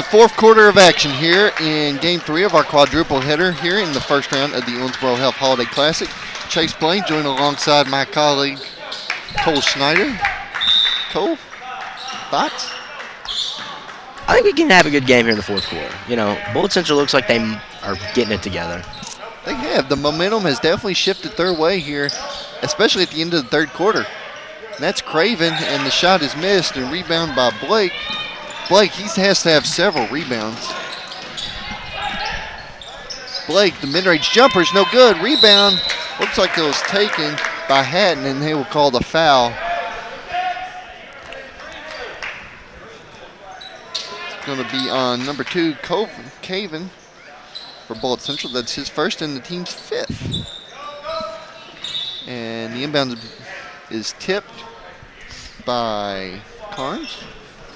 Fourth quarter of action here in Game 3 of our quadruple header here in the first round of the Owensboro Health Holiday Classic. Chase Blaine joined alongside my colleague Cole Schneider. Cole, thoughts? I think we can have a good game here in the fourth quarter. You know, Bullitt Central looks like they are getting it together. They have. The momentum has definitely shifted their way here, especially at the end of the third quarter. And that's Craven, and the shot is missed and rebound by Blake. Blake, he has to have several rebounds. Blake, the mid-range jumper is no good. Rebound, looks like it was taken by Hatton, and they will call the foul. It's going to be on number 2, Caven for Bullitt Central. That's his first and the team's 5th. And the inbound is tipped by Carnes.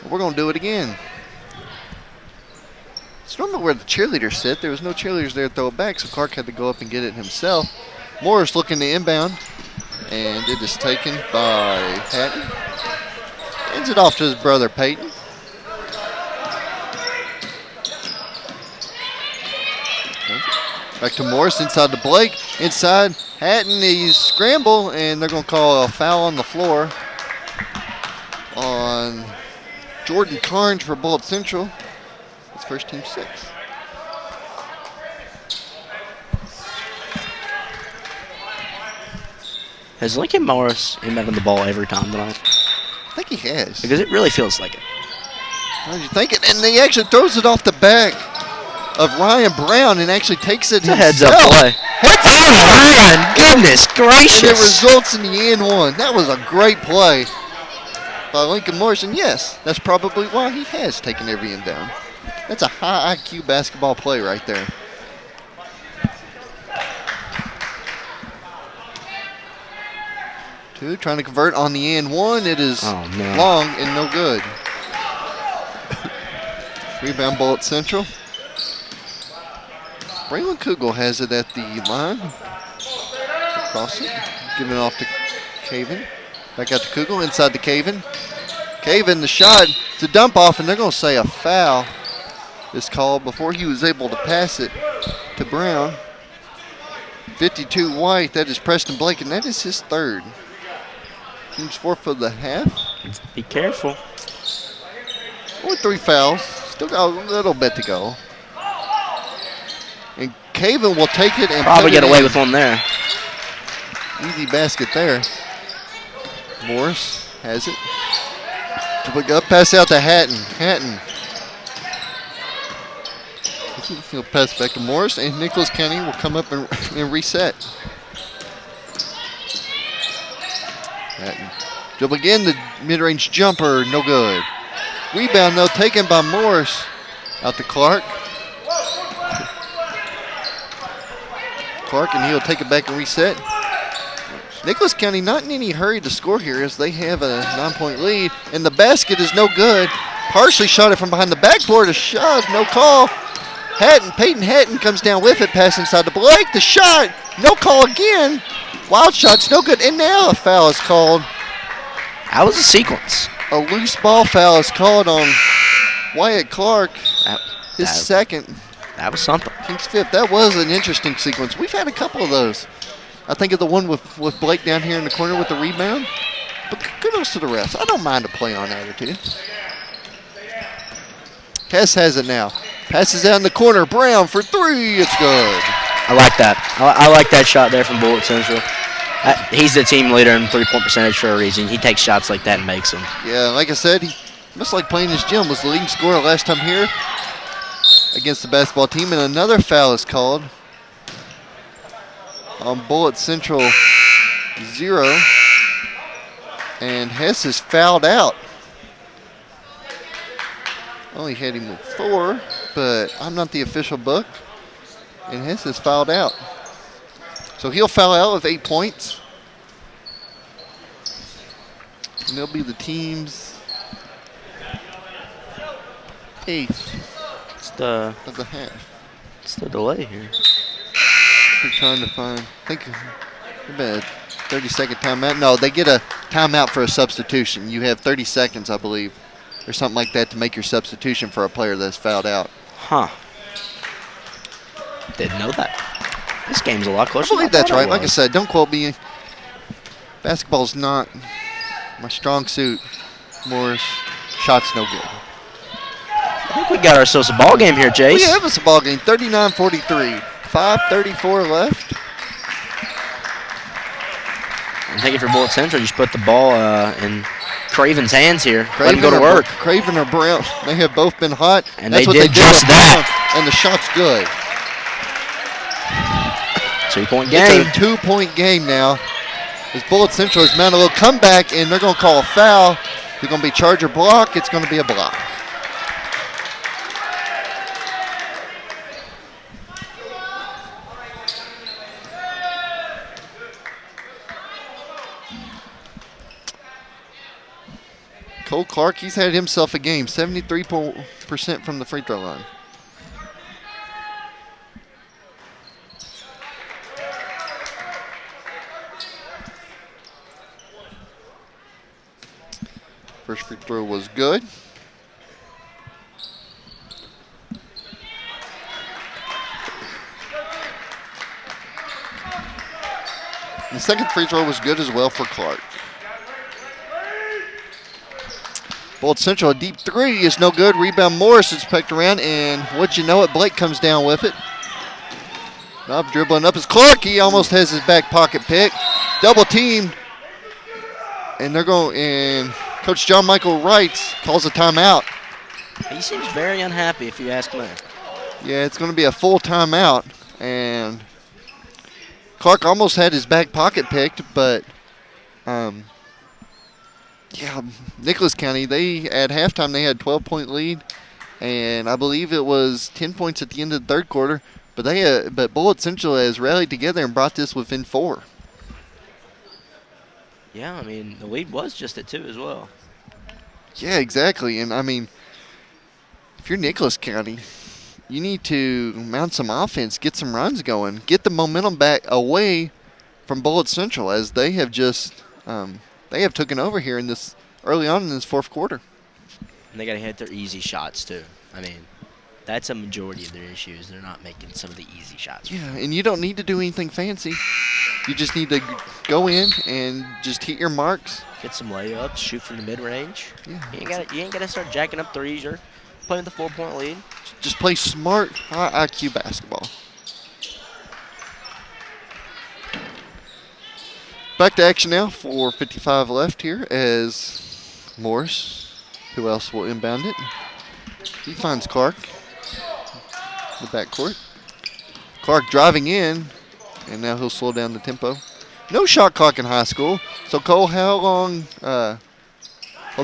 We're going to do it again. It's normally where the cheerleaders sit. There was no cheerleaders there to throw it back, so Clark had to go up and get it himself. Morris looking to inbound, and it is taken by Hatton. Hands it off to his brother, Peyton. Back to Morris, inside to Blake. Inside, Hatton, he's scramble, and they're going to call a foul on the floor on Jordan Carnes for Bullitt Central. It's first team 6. Has Lincoln Morris inbounded the ball every time tonight? I think he has. Because it really feels like it. How did you think it? And he actually throws it off the back of Ryan Brown and actually takes it It's a himself. heads-up play. Oh, Ryan, goodness gracious. And it results in the and one. That was a great play by Lincoln Morris. And yes, that's probably why he has taken every inbound. That's a high IQ basketball play right there. Two trying to convert on the and one. It is long and no good. Rebound Bullitt Central. Braylon Kugel has it at the line. Across it. Giving it off to Caven. Back out to Kugel. Inside to Caven. Caven, the shot. It's a dump off, and they're going to say a foul is called before he was able to pass it to Brown. 52 White. That is Preston Blake, and that is his 3rd. Team's 4th for the half. Be careful. Only 3 fouls. Still got a little bit to go. And Caven will take it and probably get away in. with one there. Easy basket there. Morris has it. Up, pass out to Hatton. Hatton. He'll pass back to Morris, and Nicholas County will come up and reset. Hatton. Dribble again, the mid-range jumper, no good. Rebound, though, taken by Morris. Out to Clark. Clark, and he'll take it back and reset. Nicholas County not in any hurry to score here as they have a 9-point lead. And the basket is no good. Partially shot it from behind the backboard. A shove, no call. Peyton Hatton comes down with it, pass inside to Blake. The shot, no call again. Wild shot's no good. And now a foul is called. That was a sequence. A loose ball foul is called on Wyatt Clark. His 2nd. That was something. Team's 5th. That was an interesting sequence. We've had a couple of those. I think of the one with Blake down here in the corner with the rebound. But kudos to the refs. I don't mind a play on attitude. Hess has it now. Passes out in the corner. Brown for 3. It's good. I like that. I like that shot there from Bullitt Central. He's the team leader in three-point percentage for a reason. He takes shots like that and makes them. Yeah, like I said, he must like playing his gym. Was the leading scorer last time here against the basketball team. And another foul is called on Bullitt Central 0. And Hess is fouled out. Only had him with 4, but I'm not the official book. And Hess is fouled out. So he'll foul out with 8 points. And they'll be the team's 8th of the half. It's the delay here. They're trying to find, I think, a 30-second timeout. No, they get a timeout for a substitution. You have 30 seconds, I believe, or something like that to make your substitution for a player that's fouled out. Huh. Didn't know that. This game's a lot closer. I believe that's right. Like I said, don't quote me. Basketball's not my strong suit. Morris, shots no good. I think we got ourselves a ball game here, Jace. We have us a ball game, 39-43. 5:34 left. I'm thinking for Bullitt Central, you just put the ball in Craven's hands here. Let him go to work. Craven or Brown, they have both been hot. And that's they what did just that. And the shot's good. 2-point game. It's a 2-point game now. As Bullitt Central has mounted a little comeback, and they're going to call a foul. They're going to be charge or block. It's going to be a block. Cole Clark, he's had himself a game, 73% from the free throw line. First free throw was good. The second free throw was good as well for Clark. Bullitt Central, a deep three is no good. Rebound Morris is pecked around, and what you know it, Blake comes down with it. Up dribbling up is Clark. He almost has his back pocket pick. Double teamed, and they're going. And Coach John Michael Wrights calls a timeout. He seems very unhappy, if you ask me. Yeah, it's going to be a full timeout, and Clark almost had his back pocket picked, but. Yeah, Nicholas County, at halftime they had a 12-point lead, and I believe it was 10 points at the end of the third quarter, but Bullitt Central has rallied together and brought this within 4. Yeah, I mean, the lead was just at 2 as well. Yeah, exactly, and I mean, if you're Nicholas County, you need to mount some offense, get some runs going, get the momentum back away from Bullitt Central, as they have just they have taken over here in this early on in this fourth quarter. And they got to hit their easy shots, too. I mean, that's a majority of their issues. They're not making some of the easy shots. Yeah, and you don't need to do anything fancy. You just need to go in and just hit your marks. Get some layups, shoot from the mid-range. Yeah. You ain't got to start jacking up threes. You're playing the 4-point lead. Just play smart, high IQ basketball. Back to action now, 4:55 left here as Morris, who else will inbound it? He finds Clark in the backcourt. Clark driving in, and now he'll slow down the tempo. No shot clock in high school. So, Cole, how long, hold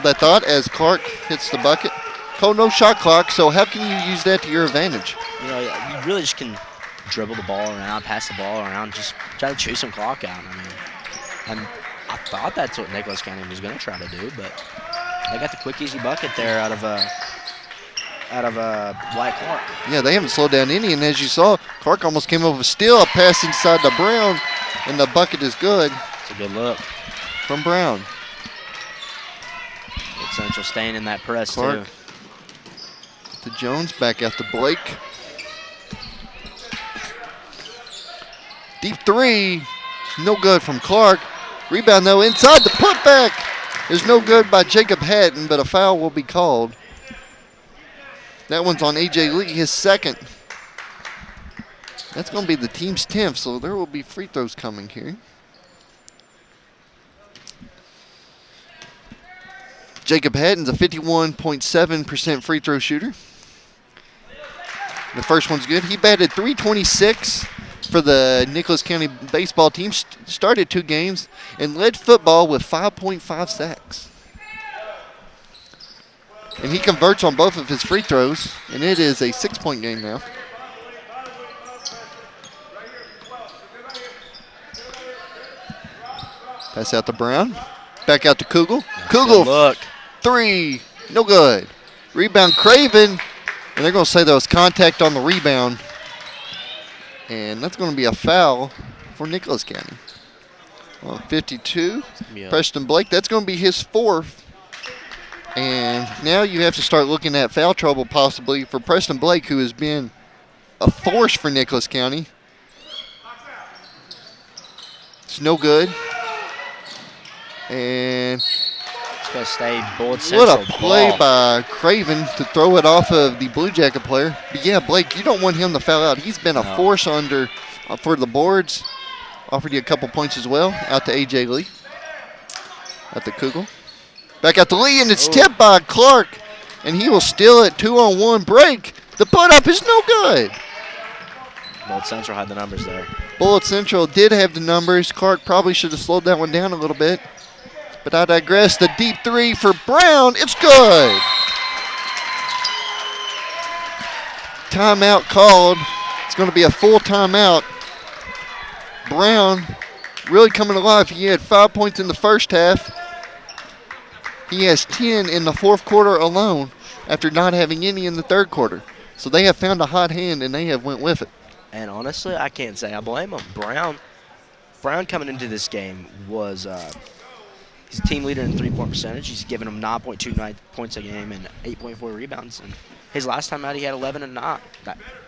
that thought as Clark hits the bucket. Cole, no shot clock, so how can you use that to your advantage? You know, you really just can dribble the ball around, pass the ball around, just try to chew some clock out. I mean, I thought that's what Nicholas County was going to try to do, but they got the quick, easy bucket there out of Wyatt Clark. Yeah, they haven't slowed down any, and as you saw, Clark almost came over steal, a pass inside to Brown, and the bucket is good. It's a good look from Brown. Bullitt Central staying in that press, Clark too. To Jones, back out to Blake. Deep three, no good from Clark. Rebound, though, inside the putback is no good by Jacob Hatton, but a foul will be called. That one's on A.J. Lee, his second. That's going to be the team's 10th, so there will be free throws coming here. Jacob Hatton's a 51.7% free throw shooter. The first one's good. He batted .326 for the Nicholas County baseball team. Started 2 games and led football with 5.5 sacks. And he converts on both of his free throws, and it is a 6-point game now. Pass out to Brown. Back out to Kugel. Kugel, look. 3, no good. Rebound Craven, and they're going to say there was contact on the rebound. And that's going to be a foul for Nicholas County. On 52, Preston Blake, that's going to be his 4th. And now you have to start looking at foul trouble possibly for Preston Blake, who has been a force for Nicholas County. It's no good. And it's going to stay Bullitt Central. What a play by Craven to throw it off of the Blue Jacket player. But yeah, Blake, you don't want him to foul out. He's been a force for the boards. Offered you a couple points as well. Out to A.J. Lee. Out to Kugel. Back out to Lee, and it's tipped by Clark. And he will steal it. 2-on-1 break. The put up is no good. Bullitt Central had the numbers there. Bullitt Central did have the numbers. Clark probably should have slowed that one down a little bit. But I digress. The deep three for Brown. It's good. Timeout called. It's going to be a full timeout. Brown really coming alive. He had 5 points in the first half. He has 10 in the fourth quarter alone after not having any in the third quarter. So they have found a hot hand, and they have went with it. And honestly, I can't say I blame him. Brown coming into this game was he's a team leader in three-point percentage. He's given them 9.29 points a game and 8.4 rebounds. And his last time out, he had 11 and 9.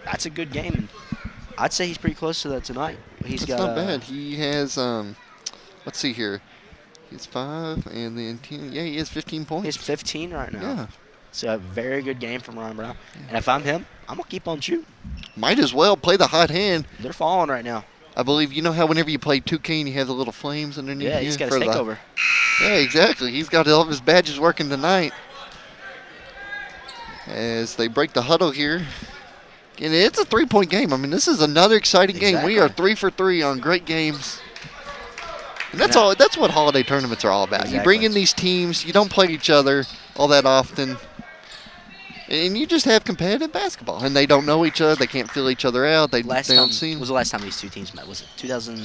That's a good game. And I'd say he's pretty close to that tonight. That's not bad. He has, let's see here. He's 5 and then 10. Yeah, he has 15 points. He's 15 right now. Yeah. So a very good game from Ryan Brown. And if I'm him, I'm going to keep on shooting. Might as well play the hot hand. They're falling right now. I believe, you know how whenever you play 2K and you have the little flames underneath you? Yeah, he's got his takeover. Yeah, exactly. He's got all of his badges working tonight. As they break the huddle here. And it's a three-point game. I mean, this is another exciting game. We are 3 for 3 on great games. And that's all. That's what holiday tournaments are all about. Exactly. You bring in these teams. You don't play each other all that often. And you just have competitive basketball. And they don't know each other. They can't feel each other out. They don't see. Was the last time these two teams met? Was it 2000?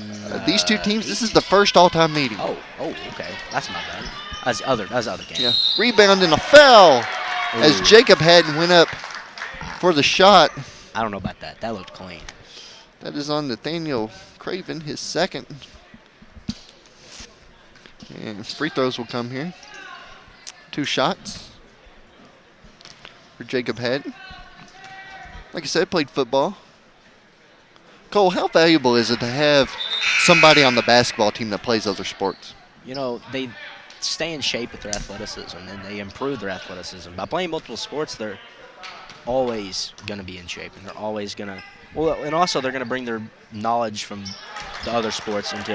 These two teams, this is the first all-time meeting. Oh, okay. That's not bad. That's the other game. Yeah. Rebound and a foul as Jacob Haddon went up for the shot. I don't know about that. That looked clean. That is on Nathaniel Craven, his second. And free throws will come here. 2 shots for Jacob Haddon. Like I said, played football. Cole, how valuable is it to have somebody on the basketball team that plays other sports? You know, they stay in shape with their athleticism, and they improve their athleticism. By playing multiple sports, they're always going to be in shape, and they're always going to – well, and also they're going to bring their knowledge from the other sports into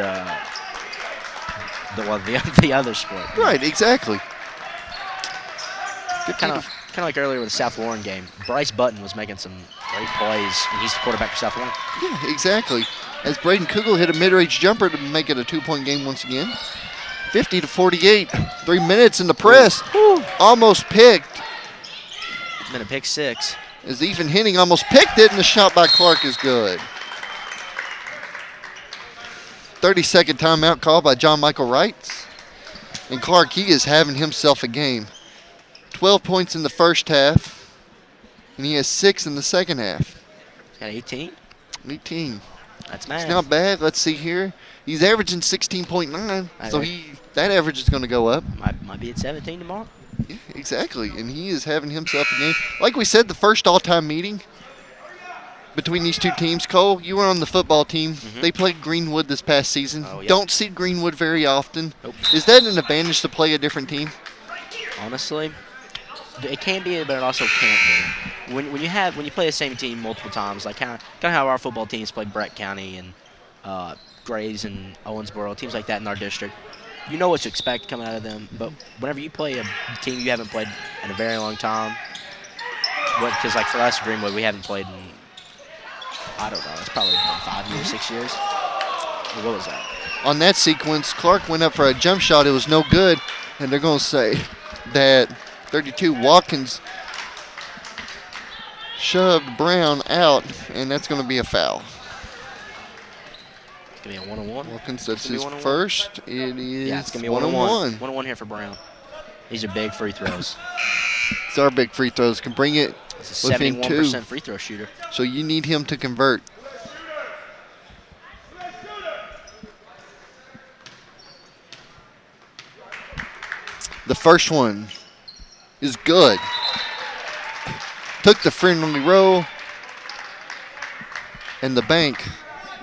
the other sport. Right, exactly. Kind of like earlier with the South Warren game. Bryce Button was making some great plays, and he's the quarterback for South Warren. Yeah, exactly. As Braden Kugel hit a mid-range jumper to make it a 2-point game once again. 50-48. 3 minutes in the press. Woo. Almost picked. Been a pick 6. As Ethan Henning almost picked it, and the shot by Clark is good. 30-second timeout call by John Michael Wright. And Clark, he is having himself a game. 12 points in the first half, and he has 6 in the second half. He's got 18? 18. That's mad. It's not bad. Let's see here. He's averaging 16.9, so that average is going to go up. Might be at 17 tomorrow. Yeah, exactly, and he is having himself a game. Like we said, the first all-time meeting between these two teams. Cole, you were on the football team. Mm-hmm. They played Greenwood this past season. Oh, yeah. Don't see Greenwood very often. Nope. Is that an advantage to play a different team? Honestly, it can be, but it also can't be. When you play the same team multiple times, like kind of how our football teams play Brett County and Grays and Owensboro, teams like that in our district. You know what to expect coming out of them, but whenever you play a team you haven't played in a very long time, because like for us, Greenwood, we haven't played in, I don't know, it's probably been 5 years, 6 years. What was that? On that sequence, Clark went up for a jump shot. It was no good, and they're going to say that 32 Watkins shoved Brown out, and that's going to be a foul. It's going to be a 1-on-1. Watkins, that's his first. It is yeah, it's going to be a 1-on-1. 1-on-1 here for Brown. These are big free throws. These are big free throws. Can bring it It's a within 71% 2. free throw shooter. So you need him to convert. The first one is good. Took the friendly roll, and the bank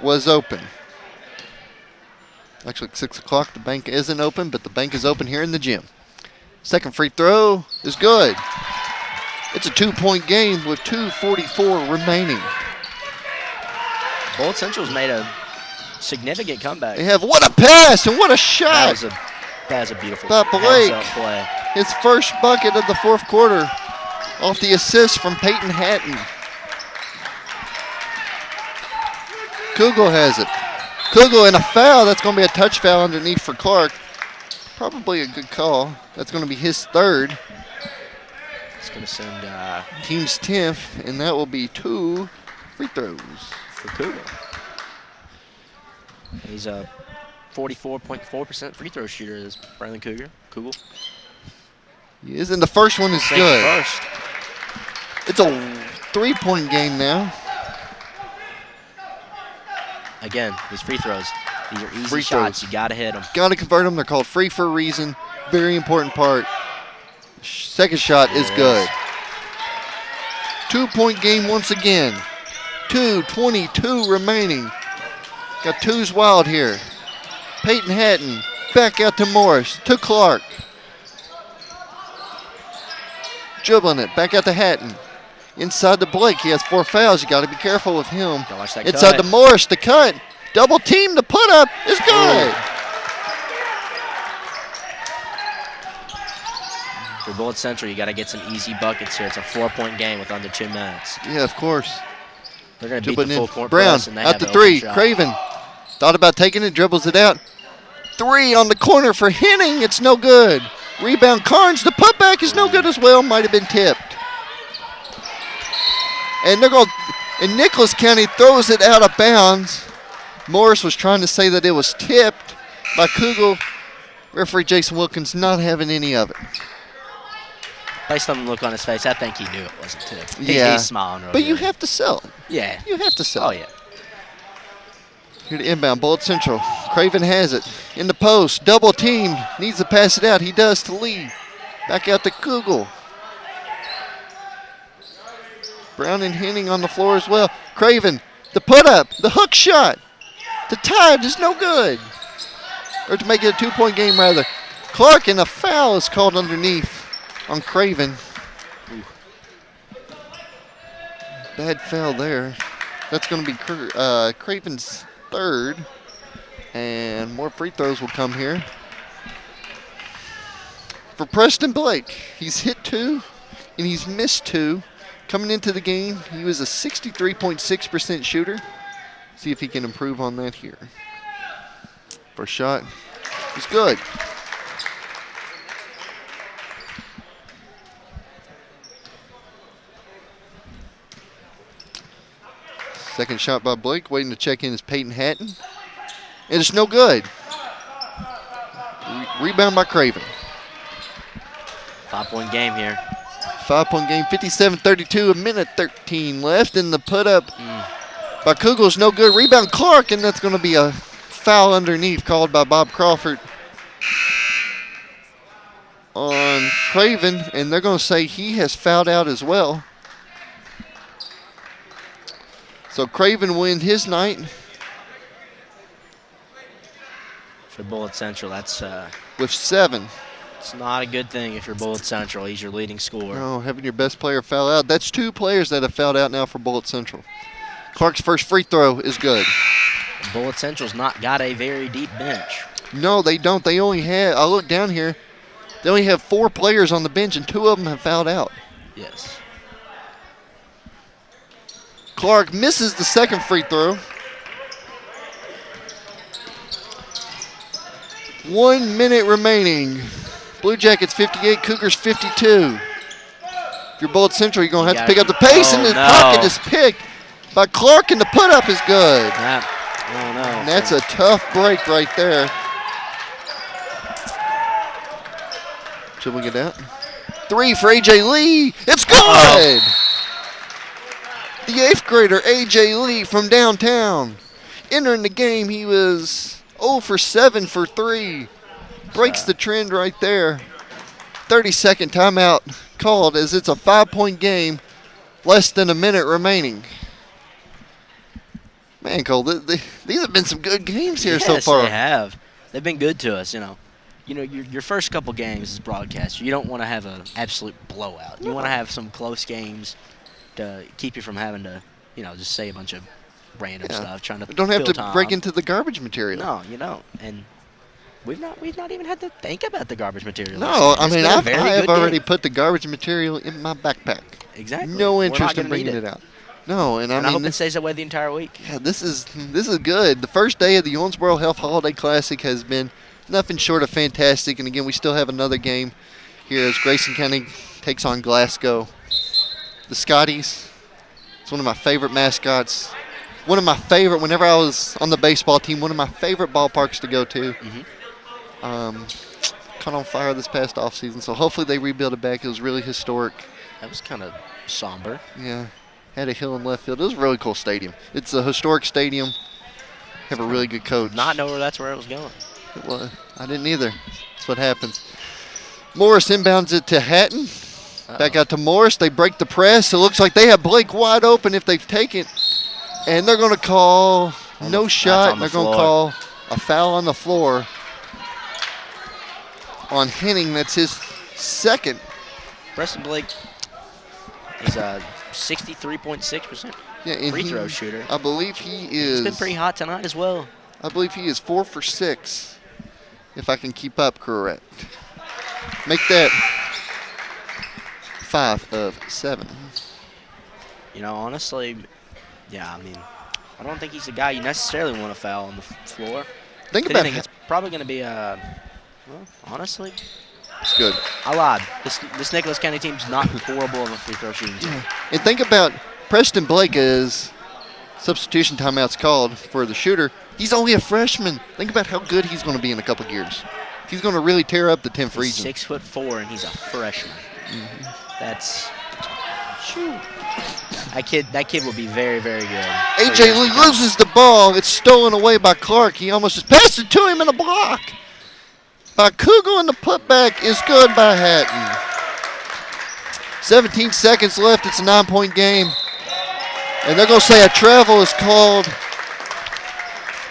was open. Actually, 6 o'clock, the bank isn't open, but the bank is open here in the gym. Second free throw is good. It's a 2-point game with 2:44 remaining. Bullitt Central's made a significant comeback. They have, what a pass and what a shot. That was a beautiful Blake, heads-up play. His first bucket of the fourth quarter off the assist from Peyton Hatton. Kugel has it. Kugel and a foul. That's going to be a touch foul underneath for Clark. Probably a good call. That's going to be his third. It's going to send team's 10th, and that will be 2 free throws for Kugel. He's a 44.4% free throw shooter, is Brandon Kugel. He is, and the first one is good. First. It's a 3-point game now. Again, these free throws. These are easy Free shots. throws. You got to hit them. Got to convert them. They're called free for a reason. Very important part. Second shot is good. 2-point game once again. 2:22 remaining. Got twos wild here. Peyton Hatton back out to Morris, to Clark. Dribbling it, back out to Hatton. Inside to Blake, he has 4 fouls. You got to be careful with him. Inside to Morris, the cut. Double team, the put up is good. For Bullitt Central, you got to get some easy buckets here. It's a 4-point game with under 2 minutes. Yeah, of course. They're going to beat the full court Brown press, and they out have to an 3. open shot. Craven thought about taking it, dribbles it out. 3 on the corner for Henning. It's no good. Rebound Carnes. The putback is no good as well. Might have been tipped. And they're going. And Nicholas County throws it out of bounds. Morris was trying to say that it was tipped by Kugel. Referee Jason Wilkins not having any of it. Based on the look on his face, I think he knew it wasn't tipped. Yeah. He's smiling real But good. you have to sell. Yeah. You have to sell. Oh, yeah. Here to inbound, Bullitt Central. Craven has it. In the post, double team. Needs to pass it out. He does to Lee. Back out to Kugel. Brown and Henning on the floor as well. Craven, the put up, the hook shot. The tie is no good. Or to make it a 2-point game rather. Clark, and a foul is called underneath on Craven. Bad foul there. That's going to be Craven's third. And more free throws will come here. For Preston Blake, he's hit 2 and he's missed 2. Coming into the game, he was a 63.6% shooter. See if he can improve on that here. First shot is good. Second shot by Blake, waiting to check in is Peyton Hatton. And it's no good. Rebound by Craven. 5-point game here. 5-point game, 57-32, a minute 13 left. And the put up by Kugel's no good. Rebound Clark, and that's going to be a foul underneath called by Bob Crawford on Craven. And they're going to say he has fouled out as well. So Craven wins his night. For Bullitt Central, that's with 7. it's not a good thing if you're Bullitt Central. He's your leading scorer. No, having your best player foul out. That's 2 players that have fouled out now for Bullitt Central. Clark's first free throw is good. Bullitt Central's not got a very deep bench. No, they don't. They only have, I look down here, they only have 4 players on the bench, and 2 of them have fouled out. Yes. Clark misses the second free throw. 1 minute remaining. Blue Jackets 58, Cougars 52. If you're Bullitt Central, you're going to have to pick up the pace, and the pocket is picked by Clark, and the put-up is good. And that's a tough break right there. Dribbling it out. 3 for A.J. Lee. It's good! The 8th grader, A.J. Lee from downtown. Entering the game, he was 0 for 7 for 3. Breaks the trend right there. 30-second timeout called as it's a 5-point game. Less than a minute remaining. Man, Cole, these have been some good games here so far. Yes, they have. They've been good to us, your first couple games as broadcaster, you don't want to have an absolute blowout. You want to have some close games to keep you from having to, just say a bunch of random stuff, trying to don't have to time. break into the garbage material. No, you don't. And we've not even had to think about the garbage material. No, I mean, I have already game. put the garbage material in my backpack. Exactly. No We're interest not in gonna need bringing it out. No, and I I hope mean, it stays that way the entire week. yeah, this is good. The first day of the Owensboro Health Holiday Classic has been nothing short of fantastic. And again, we still have another game here as Grayson County takes on Glasgow. The Scotties, it's one of my favorite mascots. One of my favorite, whenever I was on the baseball team, one of my favorite ballparks to go to. Caught on fire this past offseason, so hopefully they rebuild it back. It was really historic. That was kind of somber. Yeah, had a hill in left field. It was a really cool stadium. It's a historic stadium. Have a really good coach. Not know that's where it was going. It was. I didn't either. That's what happens. Morris inbounds it to Hatton. Back out to Morris. They break the press. It looks like they have Blake wide open if they've taken. And they're going to call no shot. They're going to call a foul on the floor on Henning. That's his second. Preston Blake is a 63.6% free throw shooter. I believe he is. He's been pretty hot tonight as well. I believe he is 4 for 6, if I can keep up correct. Make that 5 of 7. You know, honestly, yeah, I mean, I don't think he's the guy you necessarily want to foul on the floor. Think about it. It's probably going to be well, honestly, it's good. I lied. This Nicholas County team's not horrible of a free throw shooting team. And think about Preston Blake as substitution timeouts called for the shooter. He's only a freshman. Think about how good he's going to be in a couple of years. He's going to really tear up the 10th region. 6'4" and he's a freshman. That's that kid will be very, very good. AJ Lee loses the ball. It's stolen away by Clark. He almost just passed it to him in a block by Kugel, and the putback is good by Hatton. 17 seconds left. It's a 9-point game. And they're going to say a travel is called.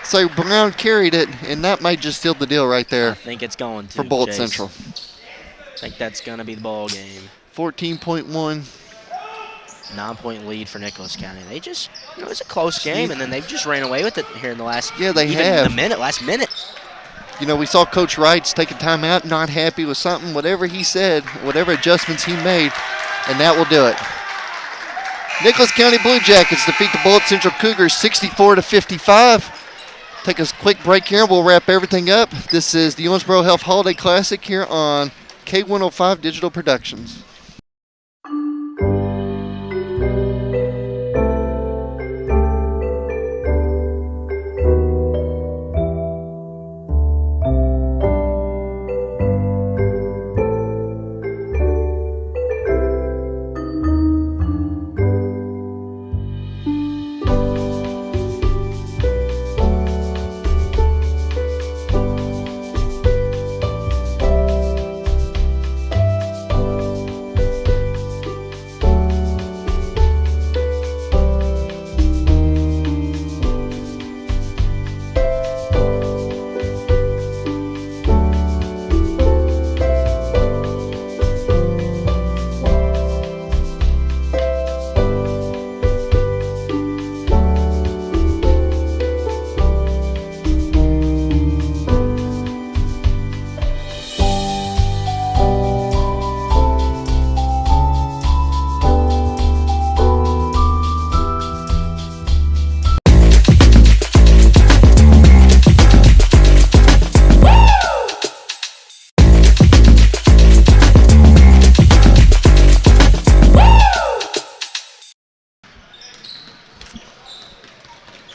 So Brown carried it, and that might just seal the deal right there. I think it's going to. For Bullitt Chase. Central. I think that's going to be the ball game. 14.1. 9-point lead for Nicholas County. They just, it's a close game, and then they've just ran away with it here in the last. Yeah, they even have. In the last minute. We saw Coach Wrights take a timeout, not happy with something, whatever he said, whatever adjustments he made, and that will do it. Nicholas County Blue Jackets defeat the Bullitt Central Cougars 64-55. Take a quick break here, and we'll wrap everything up. This is the Owensboro Health Holiday Classic here on K105 Digital Productions.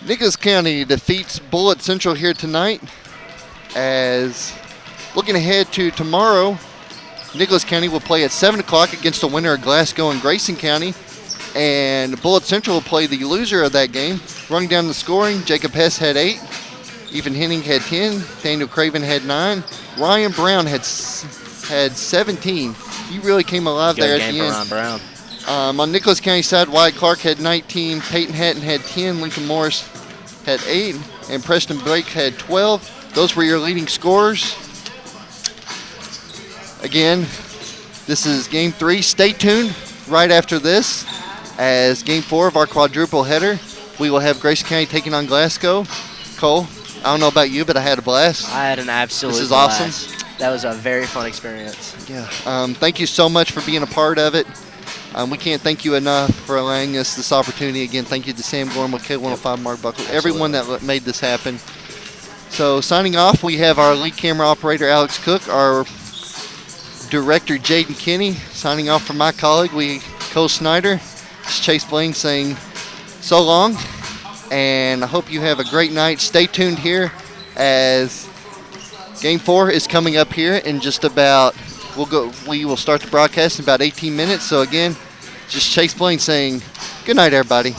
Nicholas County defeats Bullitt Central here tonight. As looking ahead to tomorrow, Nicholas County will play at 7 o'clock against the winner of Glasgow and Grayson County. And Bullitt Central will play the loser of that game. Running down the scoring, Jacob Hess had 8. Ethan Henning had 10. Daniel Craven had 9. Ryan Brown had 17. He really came alive there at the end. Ryan Brown. On Nicholas County side, Wyatt Clark had 19. Peyton Hatton had 10. Lincoln Morris had 8. And Preston Blake had 12. Those were your leading scorers. Again, this is Game 3. Stay tuned right after this as Game 4 of our quadruple header. We will have Grayson County taking on Glasgow. Cole, I don't know about you, but I had a blast. I had an absolute blast. This is awesome. That was a very fun experience. Yeah. Thank you so much for being a part of it. We can't thank you enough for allowing us this opportunity. Again, thank you to Sam Gorham with K105, Mark Buckle, everyone that made this happen. So signing off, we have our lead camera operator, Alex Cook, our director, Jaden Kinney. Signing off from my colleague, Cole Snyder. It's Chase Bling saying so long, and I hope you have a great night. Stay tuned here as Game 4 is coming up here in just about, we will start the broadcast in about 18 minutes. So again, just Chase Blaine saying good night, everybody.